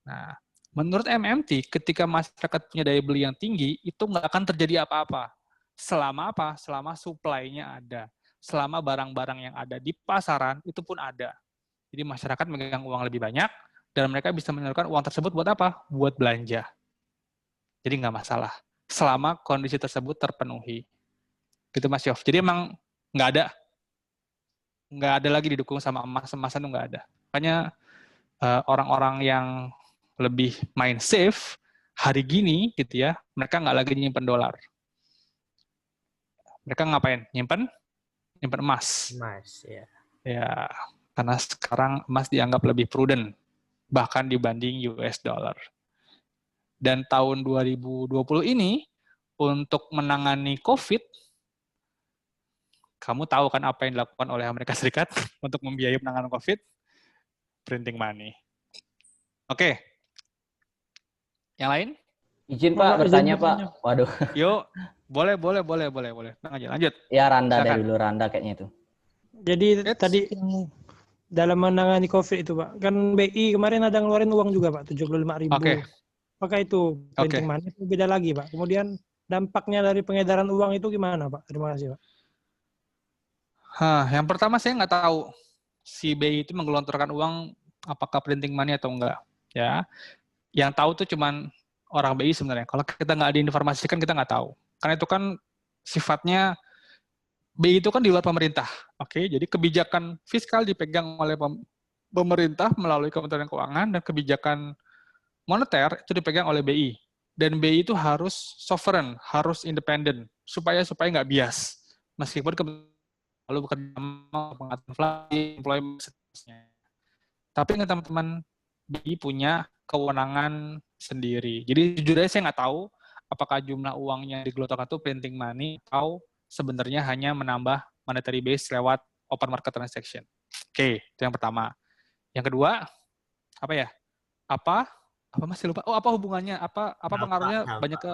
Nah, menurut MMT, ketika masyarakat punya daya beli yang tinggi, itu nggak akan terjadi apa-apa. Selama apa? Selama supply-nya ada. Selama barang-barang yang ada di pasaran itu pun ada. Jadi masyarakat megang uang lebih banyak dan mereka bisa menyalurkan uang tersebut buat apa? Buat belanja. Jadi nggak masalah. Selama kondisi tersebut terpenuhi. Gitu Mas Yof. Jadi emang nggak ada lagi didukung sama emas-emasan itu nggak ada. Makanya orang-orang yang lebih main safe hari gini gitu ya, mereka nggak lagi nyimpen dolar. Mereka ngapain? Nyimpen emas. Emas, ya. Ya, karena sekarang emas dianggap lebih prudent, bahkan dibanding US dollar. Dan tahun 2020 ini, untuk menangani COVID, kamu tahu kan apa yang dilakukan oleh Amerika Serikat untuk membiayai penanganan COVID? Printing money. Oke. Yang lain? Izin Pak, bertanya Pak. Waduh. Yuk, boleh. Lanjut. Ya Randa Silakan. dari dulu, Randa kayaknya itu. Jadi tadi yang dalam menangani COVID itu Pak, kan BI kemarin ada ngeluarin uang juga Pak, 75.000. Oke. Apakah itu printing money itu beda lagi Pak? Kemudian dampaknya dari pengedaran uang itu gimana Pak? Terima kasih Pak. Yang pertama saya nggak tahu si BI itu menggelontorkan uang apakah printing money atau enggak. Ya, yang tahu tuh cuman orang BI sebenarnya. Kalau kita nggak diinformasikan kita nggak tahu. Karena itu kan sifatnya BI itu kan di luar pemerintah. Oke, jadi kebijakan fiskal dipegang oleh pemerintah melalui Kementerian Keuangan dan kebijakan moneter itu dipegang oleh BI. Dan BI itu harus sovereign, harus independen supaya nggak bias. Meskipun lalu bekerja sama mengatur inflasi, employment, seterusnya. Tapi ingat teman-teman, BI punya kewenangan sendiri. Jadi jujur aja saya nggak tahu apakah jumlah uang yang digelontorkan itu printing money atau sebenarnya hanya menambah monetary base lewat open market transaction. Oke, itu yang pertama. Yang kedua, apa ya? Apa masih lupa? Oh, apa hubungannya? Apa pengaruhnya banyak ke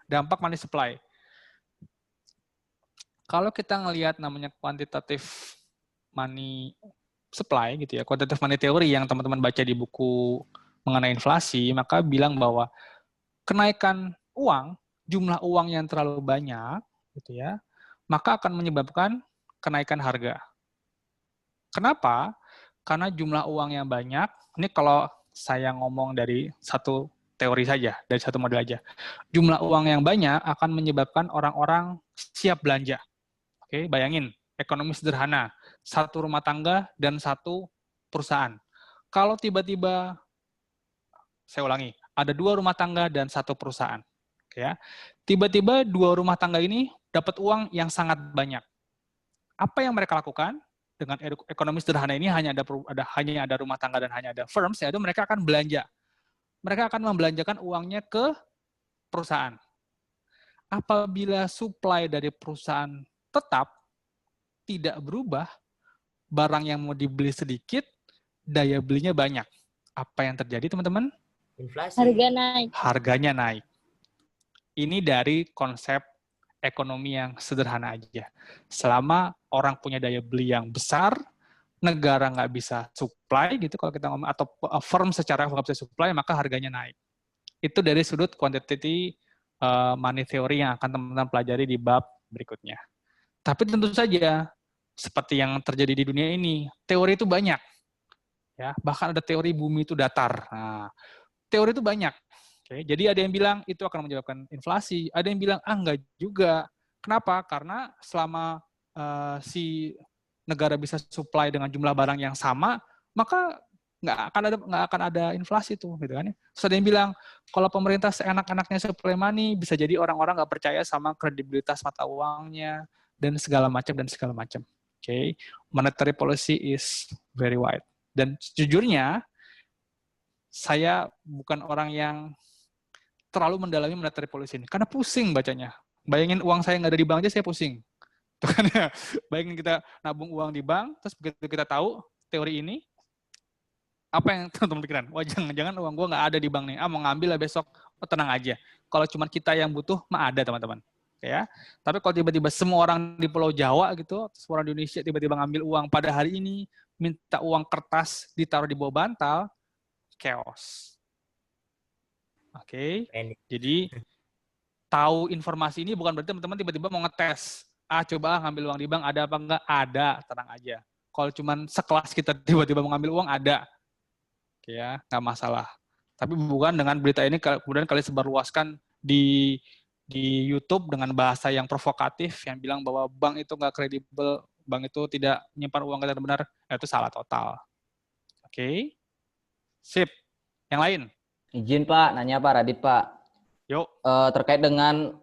dampak money supply? Kalau kita ngelihat namanya quantitative money supply gitu ya, quantitative money theory yang teman-teman baca di buku mengenai inflasi, maka bilang bahwa kenaikan uang, jumlah uang yang terlalu banyak gitu ya, maka akan menyebabkan kenaikan harga. Kenapa? Karena jumlah uang yang banyak, ini kalau saya ngomong dari satu teori saja, dari satu model aja. Jumlah uang yang banyak akan menyebabkan orang-orang siap belanja. Oke, bayangin, ekonomi sederhana, satu rumah tangga dan satu perusahaan. Kalau tiba-tiba, saya ulangi, ada 2 rumah tangga dan 1 perusahaan. Oke ya. Tiba-tiba 2 rumah tangga ini dapat uang yang sangat banyak. Apa yang mereka lakukan? Dengan ekonomi sederhana ini hanya ada rumah tangga dan hanya ada firms, yaitu mereka akan belanja. Mereka akan membelanjakan uangnya ke perusahaan. Apabila supply dari perusahaan tetap tidak berubah, barang yang mau dibeli sedikit, daya belinya banyak. Apa yang terjadi, teman-teman? Inflasi. Harga naik. Harganya naik. Ini dari konsep ekonomi yang sederhana aja. Selama orang punya daya beli yang besar, negara nggak bisa supply gitu kalau kita ngomong, atau firm secara nggak bisa supply, maka harganya naik. Itu dari sudut quantitative money theory yang akan teman-teman pelajari di bab berikutnya. Tapi tentu saja, seperti yang terjadi di dunia ini, teori itu banyak. Ya, bahkan ada teori bumi itu datar. Nah, teori itu banyak. Oke, jadi ada yang bilang itu akan menyebabkan inflasi, ada yang bilang enggak juga. Kenapa? Karena selama si negara bisa supply dengan jumlah barang yang sama, maka nggak akan ada inflasi tuh, gitu kan? Terus ada yang bilang kalau pemerintah seenak-enaknya supply money, bisa jadi orang-orang nggak percaya sama kredibilitas mata uangnya dan segala macam. Oke, monetary policy is very wide. Dan sejujurnya saya bukan orang yang terlalu mendalami monetary policy ini, karena pusing bacanya. Bayangin uang saya nggak ada di bank aja, saya pusing. Tuh kan ya. Bayangin kita nabung uang di bank, terus begitu kita tahu teori ini, apa yang teman-teman pikiran? Wah, jangan-jangan uang gue nggak ada di bank nih. Mau ngambil lah besok. Oh, tenang aja. Kalau cuma kita yang butuh, mah ada teman-teman. Ya. Tapi kalau tiba-tiba semua orang di Pulau Jawa gitu, semua orang di Indonesia tiba-tiba ngambil uang pada hari ini, minta uang kertas ditaruh di bawah bantal, chaos. Oke, jadi tahu informasi ini bukan berarti teman-teman tiba-tiba mau ngetes. Coba ngambil uang di bank, ada apa enggak? Ada, tenang aja. Kalau cuman sekelas kita tiba-tiba mau ngambil uang, ada. Oke ya, nggak masalah. Tapi bukan dengan berita ini kemudian kalian sebarluaskan di YouTube dengan bahasa yang provokatif, yang bilang bahwa bank itu nggak kredibel, bank itu tidak menyimpan uang kita benar, itu salah total. Oke, sip. Yang lain? Izin Pak, nanya Pak Radit Pak. Yuk. Terkait dengan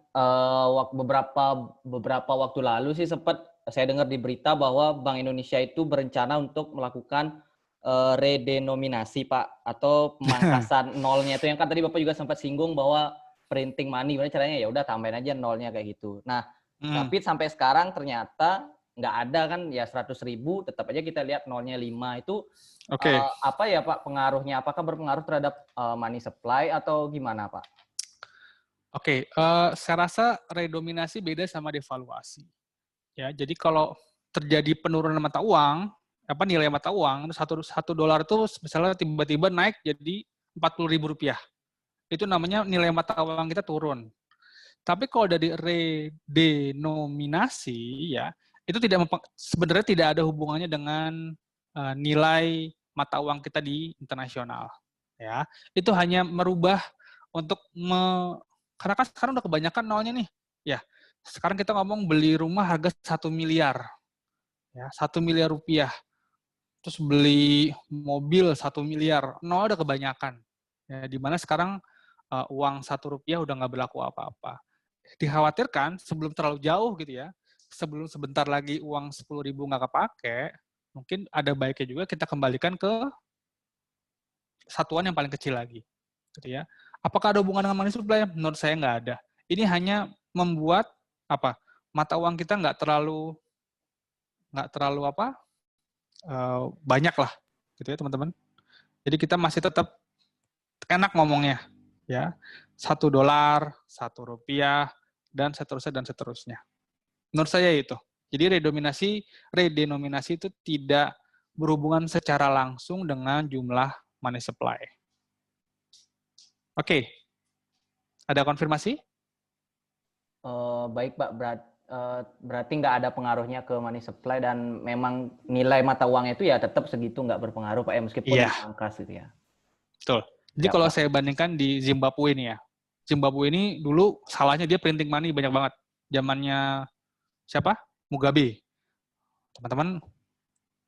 beberapa waktu lalu sih sempat saya dengar di berita bahwa Bank Indonesia itu berencana untuk melakukan redenominasi Pak, atau pemangkasan nolnya itu, yang kan tadi Bapak juga sempat singgung bahwa printing money, gimana caranya, ya udah tambahin aja nolnya kayak gitu. Nah, tapi sampai sekarang ternyata nggak ada kan, ya 100.000 tetap aja kita lihat nolnya 5 itu. Apa ya Pak pengaruhnya? Apakah berpengaruh terhadap money supply atau gimana Pak? Oke, saya rasa redominasi beda sama devaluasi. Ya, jadi kalau terjadi penurunan mata uang, nilai mata uang, satu dolar itu misalnya tiba-tiba naik jadi Rp40.000. Itu namanya nilai mata uang kita turun. Tapi kalau dari redenominasi, ya itu sebenarnya tidak ada hubungannya dengan nilai mata uang kita di internasional. Ya, itu hanya merubah untuk karena kan sekarang udah kebanyakan nolnya nih. Ya, sekarang kita ngomong beli rumah harga 1 miliar. Ya, 1 miliar rupiah. Terus beli mobil 1 miliar. Nol udah kebanyakan. Ya, di mana sekarang uang 1 rupiah udah nggak berlaku apa-apa. Dikhawatirkan sebelum terlalu jauh gitu ya, sebelum sebentar lagi uang 10.000 nggak kepake, mungkin ada baiknya juga kita kembalikan ke satuan yang paling kecil lagi, gitu ya. Apakah ada hubungan dengan money supply? Menurut saya nggak ada. Ini hanya membuat mata uang kita nggak terlalu banyak lah, gitu ya teman-teman. Jadi kita masih tetap enak ngomongnya, ya, 1 dolar, 1 rupiah, dan seterusnya. Menurut saya itu. Jadi redenominasi itu tidak berhubungan secara langsung dengan jumlah money supply. Oke. Ada konfirmasi? Baik Pak, berarti nggak ada pengaruhnya ke money supply dan memang nilai mata uangnya itu ya tetap segitu, nggak berpengaruh Pak ya, meskipun Iya. dipangkas gitu ya. Betul. Jadi Ya, kalau Pak. saya bandingkan di Zimbabwe ini ya, Zimbabwe ini dulu salahnya dia printing money banyak banget. Zamannya siapa? Mugabe. Teman-teman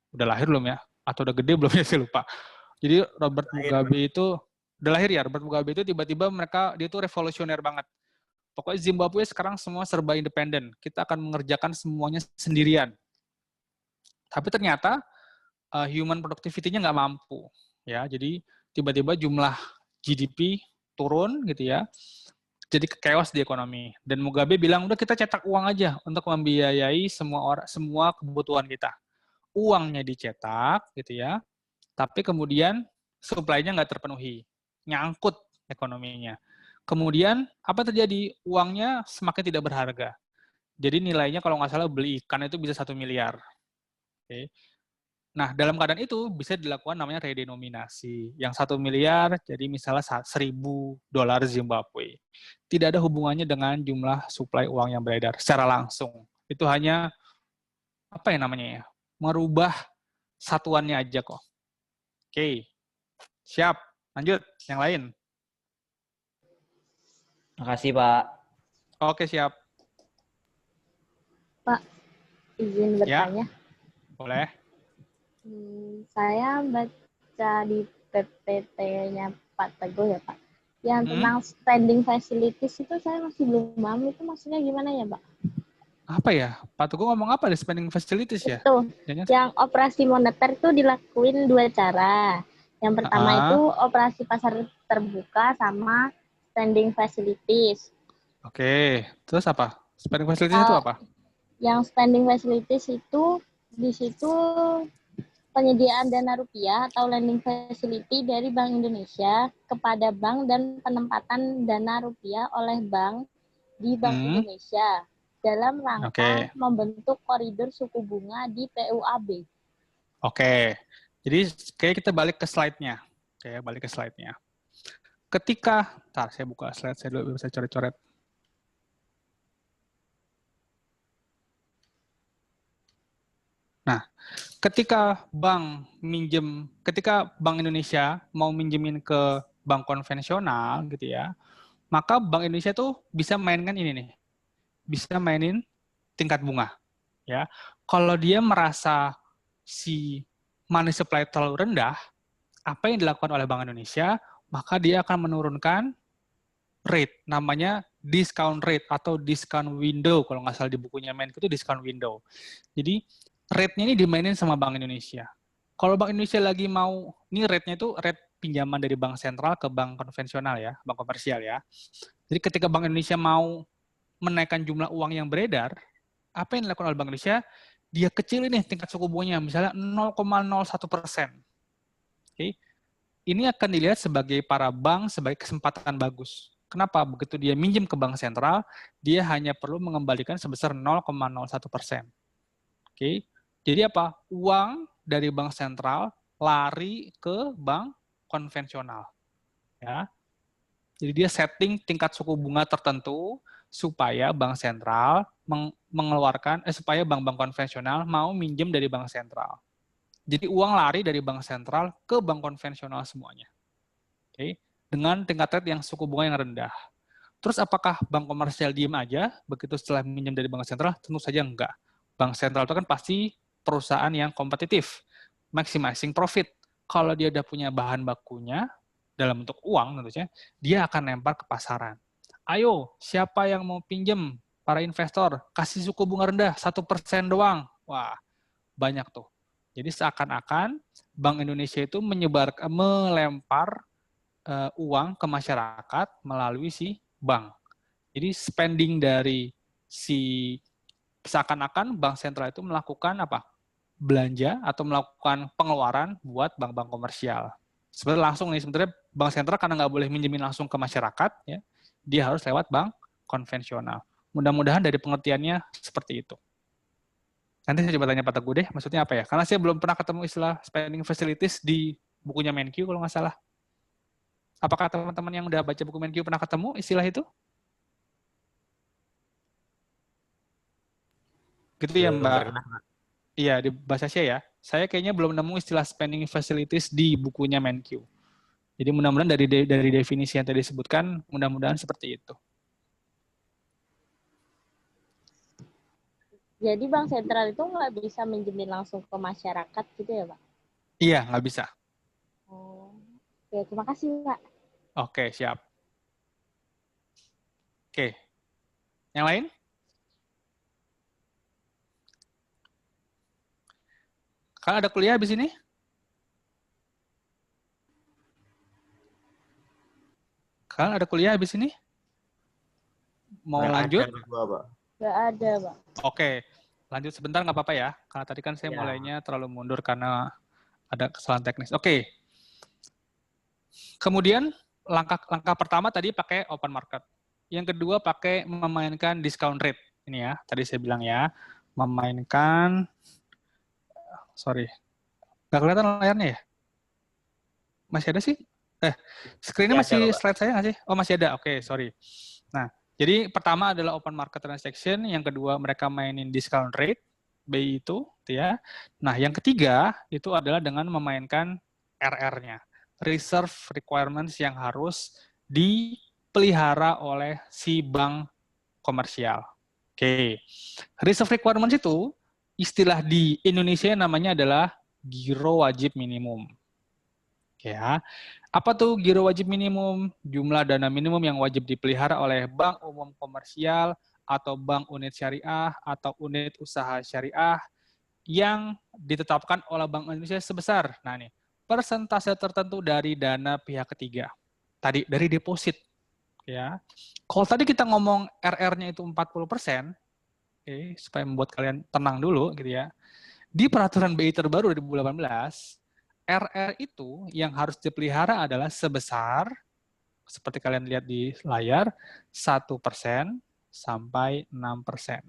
udah lahir belum ya? Atau udah gede belum ya, saya lupa. Jadi Robert Lahir, Mugabe itu, udah lahir ya, Robert Mugabe itu tiba-tiba dia tuh revolusioner banget. Pokoknya Zimbabwe sekarang semua serba independen. Kita akan mengerjakan semuanya sendirian. Tapi ternyata human productivity-nya nggak mampu. Ya, jadi tiba-tiba jumlah GDP turun gitu ya. Jadi chaos di ekonomi. Dan Mugabe bilang, udah kita cetak uang aja untuk membiayai semua kebutuhan kita. Uangnya dicetak gitu ya, tapi kemudian supply-nya nggak terpenuhi, nyangkut ekonominya. Kemudian apa terjadi? Uangnya semakin tidak berharga. Jadi nilainya kalau nggak salah beli ikan itu bisa 1 miliar. Oke. Nah, dalam keadaan itu bisa dilakukan namanya redenominasi. Yang 1 miliar jadi misalnya $1.000 Zimbabwe. Tidak ada hubungannya dengan jumlah suplai uang yang beredar secara langsung. Itu hanya apa ya namanya ya? Merubah satuannya aja kok. Oke. Siap. Lanjut. Yang lain. Makasih Pak. Oke, siap. Pak, izin Ya. bertanya. Boleh. Saya baca di PPT-nya Pak Teguh ya Pak, yang tentang spending facilities itu saya masih belum paham, itu maksudnya gimana ya Pak? Apa ya? Pak Teguh ngomong apa di spending facilities ya? Itu, Jangan- yang operasi moneter itu dilakuin 2 cara. Yang pertama itu operasi pasar terbuka sama spending facilities. Oke. Terus apa? Spending facilities itu apa? Yang spending facilities itu di situ penyediaan dana rupiah atau lending facility dari Bank Indonesia kepada bank dan penempatan dana rupiah oleh bank di Bank Indonesia dalam rangka membentuk koridor suku bunga di PUAB. Oke. Jadi kayak kita balik ke slide-nya. Oke, balik ke slide-nya. Ketika, saya buka slide saya dulu bisa coret-coret. Nah, ketika Bank Indonesia mau minjemin ke bank konvensional gitu ya, maka Bank Indonesia tuh bisa mainkan ini nih. Bisa mainin tingkat bunga. Ya. Kalau dia merasa si money supply terlalu rendah, apa yang dilakukan oleh Bank Indonesia, maka dia akan menurunkan rate, namanya discount rate atau discount window, kalau nggak salah di bukunya Menko itu discount window. Jadi rate-nya ini dimainin sama Bank Indonesia. Kalau Bank Indonesia lagi mau, ini rate-nya itu rate pinjaman dari bank sentral ke bank konvensional ya, bank komersial ya. Jadi ketika Bank Indonesia mau menaikkan jumlah uang yang beredar, apa yang dilakukan oleh Bank Indonesia? Dia kecilin nih tingkat suku bunganya, misalnya 0,01%. Oke. Ini akan dilihat sebagai para bank sebagai kesempatan bagus. Kenapa? Begitu dia minjem ke bank sentral, dia hanya perlu mengembalikan sebesar 0,01%. Oke. Jadi apa? Uang dari bank sentral lari ke bank konvensional. Ya. Jadi dia setting tingkat suku bunga tertentu supaya bank sentral supaya bank-bank konvensional mau minjem dari bank sentral. Jadi uang lari dari bank sentral ke bank konvensional semuanya. Oke. Dengan tingkat rate yang suku bunga yang rendah. Terus apakah bank komersial diem aja begitu setelah minjem dari bank sentral? Tentu saja enggak. Bank sentral itu kan pasti perusahaan yang kompetitif, maximizing profit. Kalau dia udah punya bahan bakunya dalam bentuk uang tentunya, dia akan lempar ke pasaran. Ayo, siapa yang mau pinjem? Para investor, kasih suku bunga rendah, 1% doang. Wah, banyak tuh. Jadi seakan-akan Bank Indonesia itu melempar uang ke masyarakat melalui si bank. Jadi spending dari seakan-akan bank sentral itu melakukan apa? Belanja atau melakukan pengeluaran buat bank-bank komersial. Sebenarnya langsung nih, sebenarnya bank sentral karena nggak boleh minjemin langsung ke masyarakat, ya, dia harus lewat bank konvensional. Mudah-mudahan dari pengertiannya seperti itu. Nanti saya coba tanya Pak Teguh deh, maksudnya apa ya? Karena saya belum pernah ketemu istilah spending facilities di bukunya Menko kalau nggak salah. Apakah teman-teman yang udah baca buku Menko pernah ketemu istilah itu? Gitu ya, Belum Mbak? pernah, Pak. Iya, di bahasa Asia ya. Saya kayaknya belum nemu istilah spending facilities di bukunya Menkyu. Jadi mudah-mudahan dari definisi yang tadi disebutkan, mudah-mudahan seperti itu. Jadi bank sentral itu nggak bisa minjemin langsung ke masyarakat gitu ya, Pak? Iya, nggak bisa. Oh. Oke, terima kasih, Pak. Oke, siap. Oke. Yang lain? Kalian ada kuliah habis ini? Kalian ada kuliah habis ini? Mau Nggak lanjut? ada gua, Pak. Nggak ada, Pak. Oke, lanjut sebentar nggak apa-apa ya. Karena tadi kan saya Ya. mulainya terlalu mundur karena ada kesalahan teknis. Oke. Kemudian langkah pertama tadi pakai open market. Yang kedua pakai memainkan discount rate. Ini ya, tadi saya bilang ya, memainkan, sorry, nggak kelihatan layarnya ya? Masih ada sih? Screen-nya Masih ada, masih Pak. slide saya nggak sih? Oh, masih ada. Oke, sorry. Nah, jadi pertama adalah open market transaction, yang kedua mereka mainin discount rate, BI itu, ya. Nah, yang ketiga itu adalah dengan memainkan RR-nya, reserve requirements yang harus dipelihara oleh si bank komersial. Oke, reserve requirements itu istilah di Indonesia namanya adalah giro wajib minimum. Ya, apa tuh giro wajib minimum? Jumlah dana minimum yang wajib dipelihara oleh bank umum komersial atau bank unit syariah atau unit usaha syariah yang ditetapkan oleh Bank Indonesia sebesar, nah nih, persentase tertentu dari dana pihak ketiga. Tadi dari deposit, ya. Kalau tadi kita ngomong RR-nya itu 40%, oke, supaya membuat kalian tenang dulu gitu ya. Di peraturan BI terbaru 2018, RR itu yang harus dipelihara adalah sebesar, seperti kalian lihat di layar, 1% sampai 6%.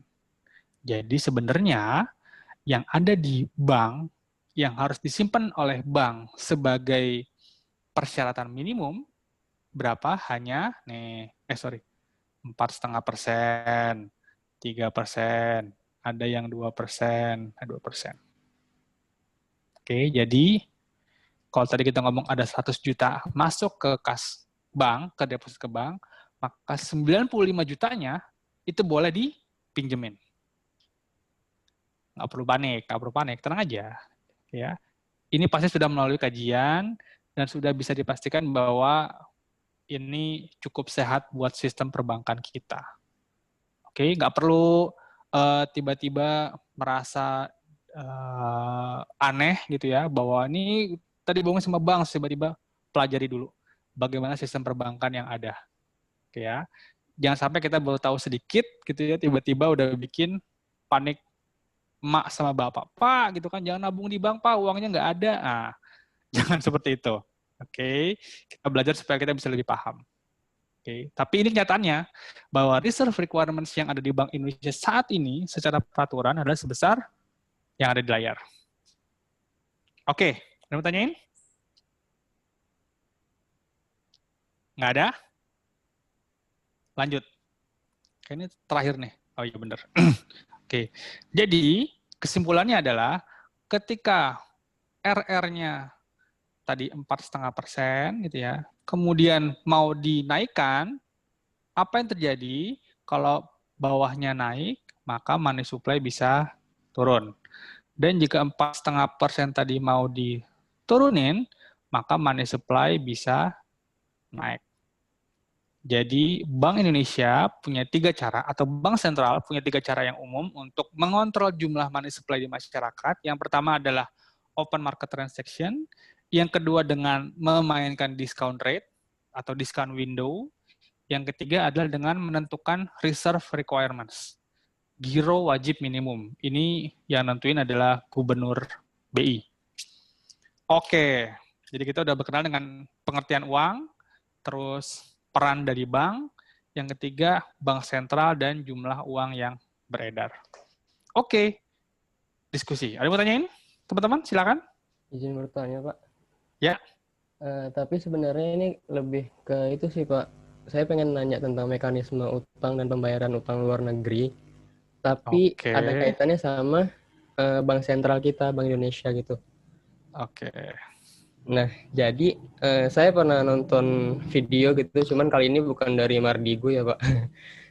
Jadi sebenarnya yang ada di bank, yang harus disimpan oleh bank sebagai persyaratan minimum, berapa? Hanya, 4,5%, 3%, ada yang 2%, 2%. Oke, jadi kalau tadi kita ngomong ada 100 juta masuk ke kas bank, ke deposit ke bank, maka 95 jutanya itu boleh dipinjemin. Nggak perlu panik, tenang aja. Ya. Ini pasti sudah melalui kajian dan sudah bisa dipastikan bahwa ini cukup sehat buat sistem perbankan kita. Oke, nggak perlu tiba-tiba merasa aneh gitu ya, bahwa ini tadi bohong sama bank, tiba-tiba pelajari dulu bagaimana sistem perbankan yang ada. Oke ya. Jangan sampai kita baru tahu sedikit gitu ya, tiba-tiba udah bikin panik emak sama bapak. Pak, gitu kan, jangan nabung di bank, Pak, uangnya nggak ada. Nah, jangan seperti itu. Oke, kita belajar supaya kita bisa lebih paham. Oke, tapi ini kenyataannya bahwa reserve requirements yang ada di Bank Indonesia saat ini secara peraturan adalah sebesar yang ada di layar. Oke, ada yang mau tanyain? Nggak ada? Lanjut. Kayaknya terakhir nih. Oh iya benar. Oke, jadi kesimpulannya adalah ketika RR-nya tadi 4,5% gitu ya, kemudian mau dinaikkan, apa yang terjadi? Kalau bawahnya naik, maka money supply bisa turun. Dan jika 4,5% tadi mau diturunin, maka money supply bisa naik. Jadi Bank Indonesia punya 3 cara, atau Bank Sentral punya 3 cara yang umum untuk mengontrol jumlah money supply di masyarakat. Yang pertama adalah open market transaction, yang kedua dengan memainkan discount rate atau discount window, yang ketiga adalah dengan menentukan reserve requirements, giro wajib minimum. Ini yang nentuin adalah gubernur BI. Oke, jadi kita udah berkenal dengan pengertian uang, terus peran dari bank, yang ketiga bank sentral dan jumlah uang yang beredar. Oke, diskusi. Ada yang mau tanyain, teman-teman? Silakan. Izin bertanya, Pak. Ya. Tapi sebenarnya ini lebih ke itu sih, Pak. Saya pengen nanya tentang mekanisme utang dan pembayaran utang luar negeri. tapi Oke. ada kaitannya sama bank sentral kita, Bank Indonesia gitu. Oke. Nah, jadi saya pernah nonton video gitu, cuman kali ini bukan dari Mardigu ya, Pak.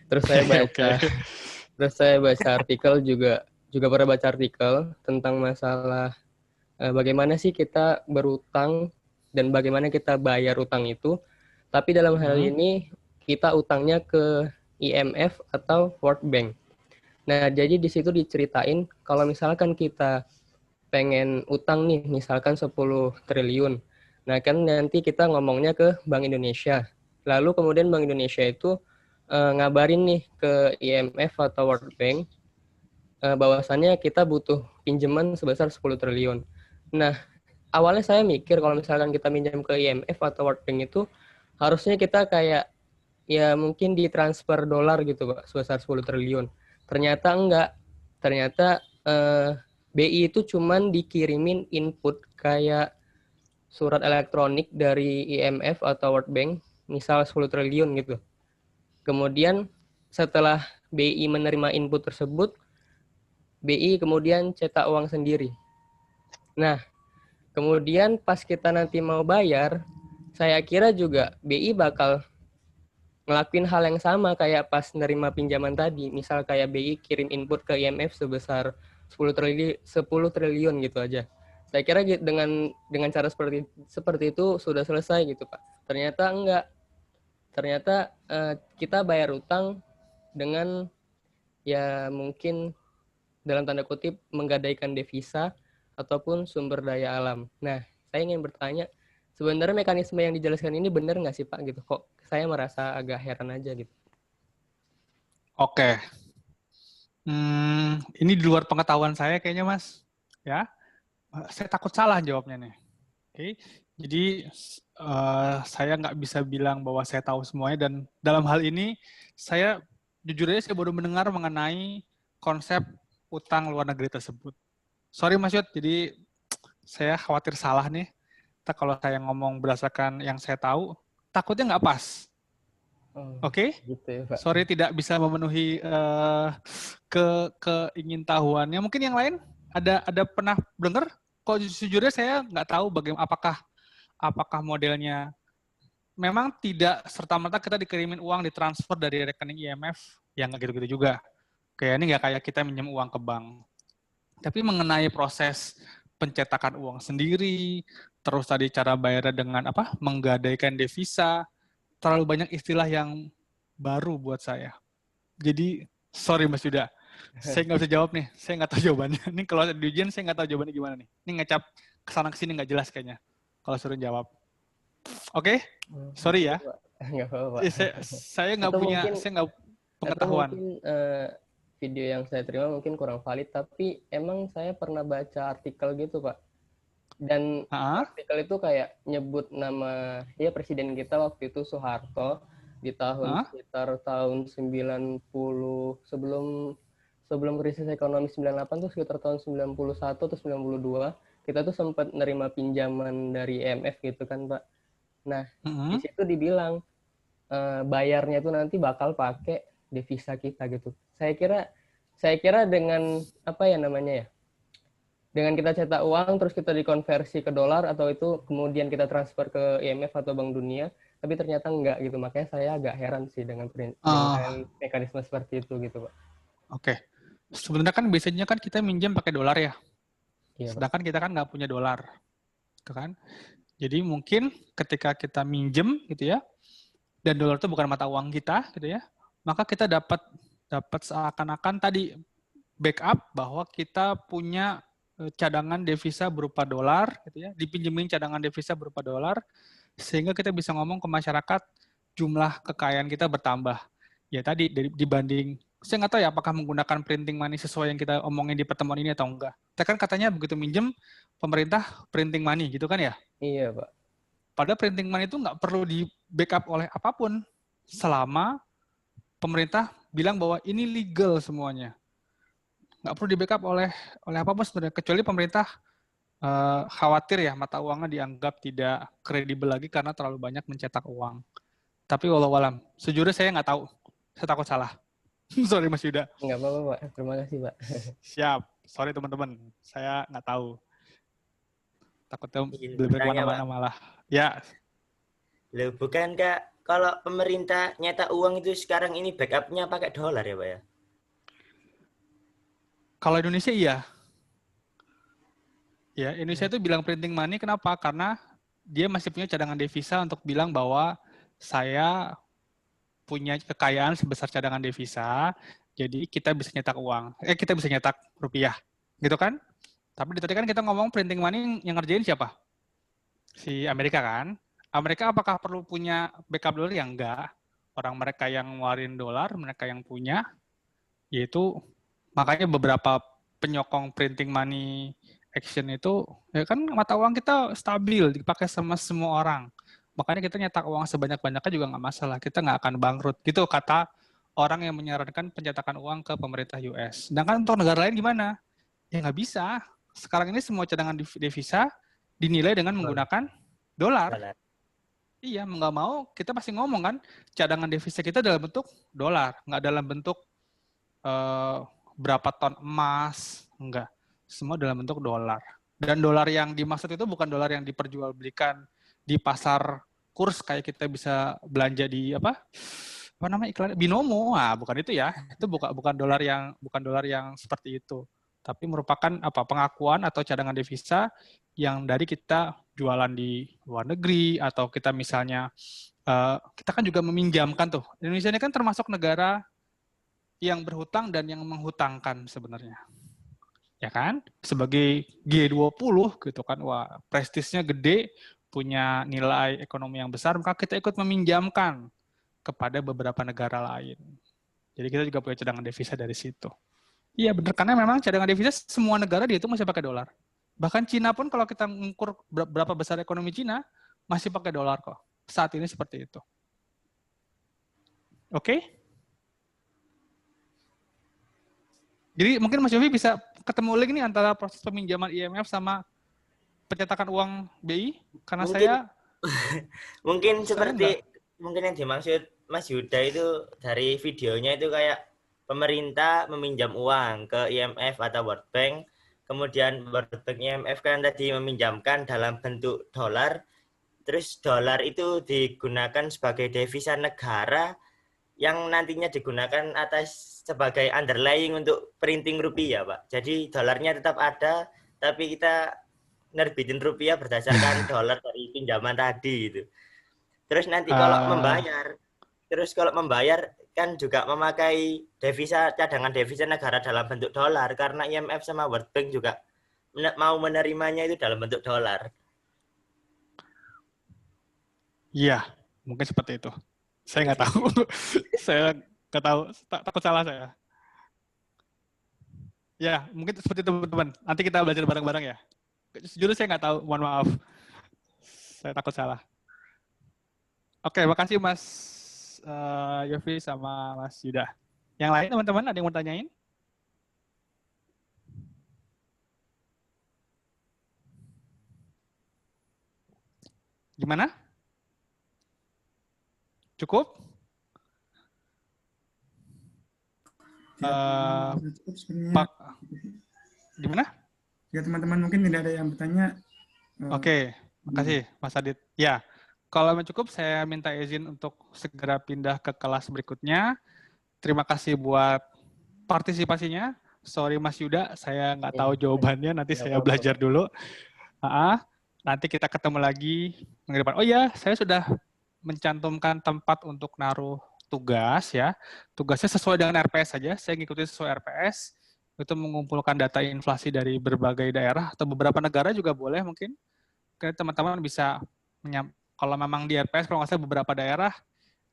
Terus saya Oke. baca artikel juga pernah baca artikel tentang masalah bagaimana sih kita berutang dan bagaimana kita bayar utang itu. Tapi dalam hal ini kita utangnya ke IMF atau World Bank. Nah, jadi di situ diceritain kalau misalkan kita pengen utang nih, misalkan 10 triliun. Nah, kan nanti kita ngomongnya ke Bank Indonesia. Lalu kemudian Bank Indonesia itu ngabarin nih ke IMF atau World Bank bahwasannya kita butuh pinjaman sebesar 10 triliun. Nah, awalnya saya mikir kalau misalkan kita minjam ke IMF atau World Bank itu harusnya kita kayak ya mungkin ditransfer dolar gitu, Pak, sebesar 10 triliun. Ternyata enggak. Ternyata BI itu cuman dikirimin input kayak surat elektronik dari IMF atau World Bank, misal 10 triliun gitu. Kemudian setelah BI menerima input tersebut, BI kemudian cetak uang sendiri. Nah, kemudian pas kita nanti mau bayar, saya kira juga BI bakal ngelakuin hal yang sama kayak pas nerima pinjaman tadi. Misal kayak BI kirim input ke IMF sebesar 10 triliun gitu aja. Saya kira dengan cara seperti itu sudah selesai gitu, Pak. Ternyata enggak. Ternyata kita bayar utang dengan ya mungkin dalam tanda kutip menggadaikan devisa ataupun sumber daya alam. Nah, saya ingin bertanya, sebenarnya mekanisme yang dijelaskan ini benar nggak sih, Pak? Gitu. Kok saya merasa agak heran aja gitu. Oke. Ini di luar pengetahuan saya kayaknya, Mas. Ya, saya takut salah jawabnya nih. Oke. Jadi saya nggak bisa bilang bahwa saya tahu semuanya, dan dalam hal ini saya jujur aja saya baru mendengar mengenai konsep utang luar negeri tersebut. Sorry Mas Yud, jadi saya khawatir salah nih. Kalau saya ngomong berdasarkan yang saya tahu, takutnya nggak pas. Oke? Gitu ya, Pak. Sorry tidak bisa memenuhi keingintahuannya. Mungkin yang lain ada pernah dengar? Kok sejujurnya saya nggak tahu bagaimana apakah modelnya memang tidak serta-merta kita dikirimin uang ditransfer dari rekening IMF, yang nggak gitu-gitu juga. Kayak ini nggak kayak kita minjem uang ke bank. Tapi mengenai proses pencetakan uang sendiri, terus tadi cara bayarnya dengan menggadaikan devisa, terlalu banyak istilah yang baru buat saya. Jadi sorry Mas Yuda, saya nggak bisa jawab nih. Saya nggak tahu jawabannya. Ini kalau di ujian saya nggak tahu jawabannya gimana nih. Ini ngecap kesana kesini nggak jelas kayaknya. Kalau suruh jawab. Oke? Sorry ya. Nggak apa-apa. Saya nggak punya, saya nggak pengetahuan. Atau mungkin video yang saya terima mungkin kurang valid, tapi emang saya pernah baca artikel gitu, Pak. Dan artikel itu kayak nyebut nama ya presiden kita waktu itu Soeharto di tahun sekitar tahun 90 sebelum krisis ekonomi 98 tuh sekitar tahun 91 atau 92 kita tuh sempat nerima pinjaman dari IMF gitu kan, Pak. Nah, di situ dibilang bayarnya tuh nanti bakal pakai devisa kita gitu. Saya kira dengan dengan kita cetak uang terus kita dikonversi ke dolar atau itu kemudian kita transfer ke IMF atau Bank Dunia, tapi ternyata enggak gitu. Makanya saya agak heran sih dengan mekanisme seperti itu gitu, Pak. Oke. Sebenarnya kan biasanya kan kita minjem pakai dolar ya. Iya, sedangkan kita kan nggak punya dolar. Gitu kan? Jadi mungkin ketika kita minjem gitu ya, dan dolar itu bukan mata uang kita gitu ya, maka kita dapat seakan-akan tadi backup bahwa kita punya cadangan devisa berupa dolar gitu ya, dipinjemin cadangan devisa berupa dolar sehingga kita bisa ngomong ke masyarakat jumlah kekayaan kita bertambah. Ya tadi dibanding, saya nggak tahu ya apakah menggunakan printing money sesuai yang kita omongin di pertemuan ini atau enggak. Kita kan katanya begitu minjem pemerintah printing money gitu kan ya? Iya, Pak. Padahal printing money itu nggak perlu di backup oleh apapun selama pemerintah bilang bahwa ini legal semuanya. Nggak perlu di backup oleh apapun sebenarnya, kecuali pemerintah khawatir ya mata uangnya dianggap tidak kredibel lagi karena terlalu banyak mencetak uang. Tapi walau alam, sejujurnya saya nggak tahu. Saya takut salah. Sorry Mas Yuda. Nggak apa-apa, Pak. Terima kasih, Pak. Siap. Sorry teman-teman, saya nggak tahu. Takutnya Izin lebih bertanya, kemana-mana Pak. malah. Ya, Loh, bukankah kalau pemerintah nyetak uang itu sekarang ini backupnya pakai dolar ya, Pak ya? kalau Indonesia iya. Ya, Indonesia itu bilang printing money kenapa? Karena dia masih punya cadangan devisa untuk bilang bahwa saya punya kekayaan sebesar cadangan devisa, jadi kita bisa nyetak uang. Kita bisa nyetak rupiah. Gitu kan? Tapi tadi kan kita ngomong printing money yang ngerjain siapa? Si Amerika kan? Amerika apakah perlu punya backup dolar? Ya enggak. Orang mereka yang ngeluarin dolar, mereka yang punya, yaitu makanya beberapa penyokong printing money action itu, ya kan mata uang kita stabil, dipakai sama semua orang. Makanya kita nyetak uang sebanyak-banyaknya juga nggak masalah, kita nggak akan bangkrut. Gitu kata orang yang menyarankan pencetakan uang ke pemerintah US. Sedangkan untuk negara lain gimana? Ya nggak bisa. Sekarang ini semua cadangan devisa dinilai dengan menggunakan dolar. Iya, nggak mau, kita pasti ngomong kan, cadangan devisa kita dalam bentuk dolar, nggak dalam bentuk berapa ton emas, enggak. Semua dalam bentuk dolar. Dan dolar yang dimaksud itu bukan dolar yang diperjualbelikan di pasar kurs kayak kita bisa belanja di apa namanya iklan Binomo. Ah, bukan itu ya. Itu bukan dolar yang seperti itu. Tapi merupakan pengakuan atau cadangan devisa yang dari kita jualan di luar negeri atau kita misalnya kita kan juga meminjamkan tuh. Indonesia ini kan termasuk negara yang berhutang dan yang menghutangkan sebenarnya. Ya kan? Sebagai G20 gitu kan, wah prestisnya gede, punya nilai ekonomi yang besar, maka kita ikut meminjamkan kepada beberapa negara lain. Jadi kita juga punya cadangan devisa dari situ. Iya benar, karena memang cadangan devisa semua negara dia itu masih pakai dolar. Bahkan Cina pun kalau kita mengukur berapa besar ekonomi Cina, masih pakai dolar kok. Saat ini seperti itu. Oke? Jadi mungkin Mas Yofi bisa ketemu lagi nih antara proses peminjaman IMF sama pencetakan uang BI, karena Mungkin- saya Mungkin Saya seperti mungkin yang dimaksud Mas Yuda itu dari videonya itu kayak pemerintah meminjam uang ke IMF atau World Bank, kemudian World Bank IMF kan tadi meminjamkan dalam bentuk dolar, terus dolar itu digunakan sebagai devisa negara yang nantinya digunakan atas sebagai underlying untuk printing rupiah, Pak. Jadi dolarnya tetap ada, tapi kita nerbitin rupiah berdasarkan dolar dari pinjaman tadi gitu. Terus nanti kalau membayar kan juga memakai devisa, cadangan devisa negara dalam bentuk dolar karena IMF sama World Bank juga mau menerimanya itu dalam bentuk dolar. iya, mungkin seperti itu. Saya nggak tahu. Saya nggak tahu, takut salah saya. Ya, mungkin seperti itu teman-teman. Nanti kita belajar bareng-bareng ya. Sejujurnya saya nggak tahu, mohon maaf. Saya takut salah. Oke, makasih Mas Yofi sama Mas Yuda. Yang lain teman-teman ada yang mau tanyain? Gimana? Cukup? Cukup sebenarnya. Pak, gimana? Ya teman-teman mungkin tidak ada yang bertanya. Oke, makasih Mas Adit. Ya, kalau cukup saya minta izin untuk segera pindah ke kelas berikutnya. Terima kasih buat partisipasinya. Sorry Mas Yuda, saya nggak tahu jawabannya. Nanti saya belajar dulu. Nanti kita ketemu lagi minggu depan. Oh iya, saya sudah mencantumkan tempat untuk naruh tugas ya. Tugasnya sesuai dengan RPS saja. Saya ngikutin sesuai RPS. Itu mengumpulkan data inflasi dari berbagai daerah atau beberapa negara juga boleh mungkin. Karena teman-teman bisa kalau memang di RPS kalau nggak salah beberapa daerah,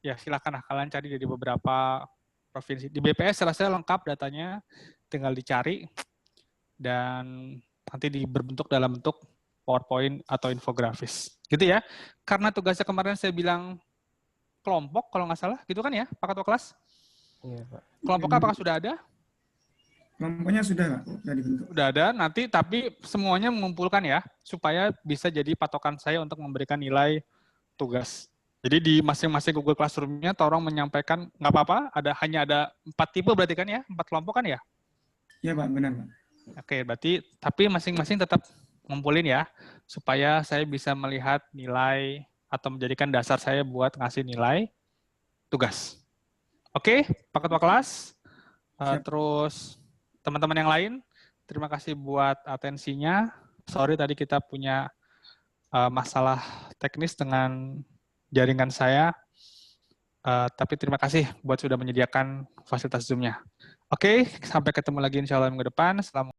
ya silakan kalian cari dari beberapa provinsi. Di BPS saya lengkap datanya, tinggal dicari dan nanti berbentuk dalam bentuk PowerPoint atau infografis. Gitu ya. Karena tugasnya kemarin saya bilang kelompok kalau nggak salah, gitu kan ya Pak Ketua Kelas? Iya, Pak. Kelompoknya apakah sudah ada? Kelompoknya sudah dibentuk. Sudah ada, nanti tapi semuanya mengumpulkan ya, supaya bisa jadi patokan saya untuk memberikan nilai tugas. Jadi di masing-masing Google Classroom-nya tolong menyampaikan, nggak apa-apa, hanya ada 4 tipe berarti kan ya? 4 kelompok kan ya? Iya Pak, benar Pak. Oke, berarti tapi masing-masing tetap ngumpulin ya, supaya saya bisa melihat nilai atau menjadikan dasar saya buat ngasih nilai tugas. Oke, Pak Ketua Kelas. Terus teman-teman yang lain, terima kasih buat atensinya. Sorry tadi kita punya masalah teknis dengan jaringan saya, tapi terima kasih buat sudah menyediakan fasilitas Zoom-nya. Oke, sampai ketemu lagi insya Allah minggu depan. Assalamualaikum.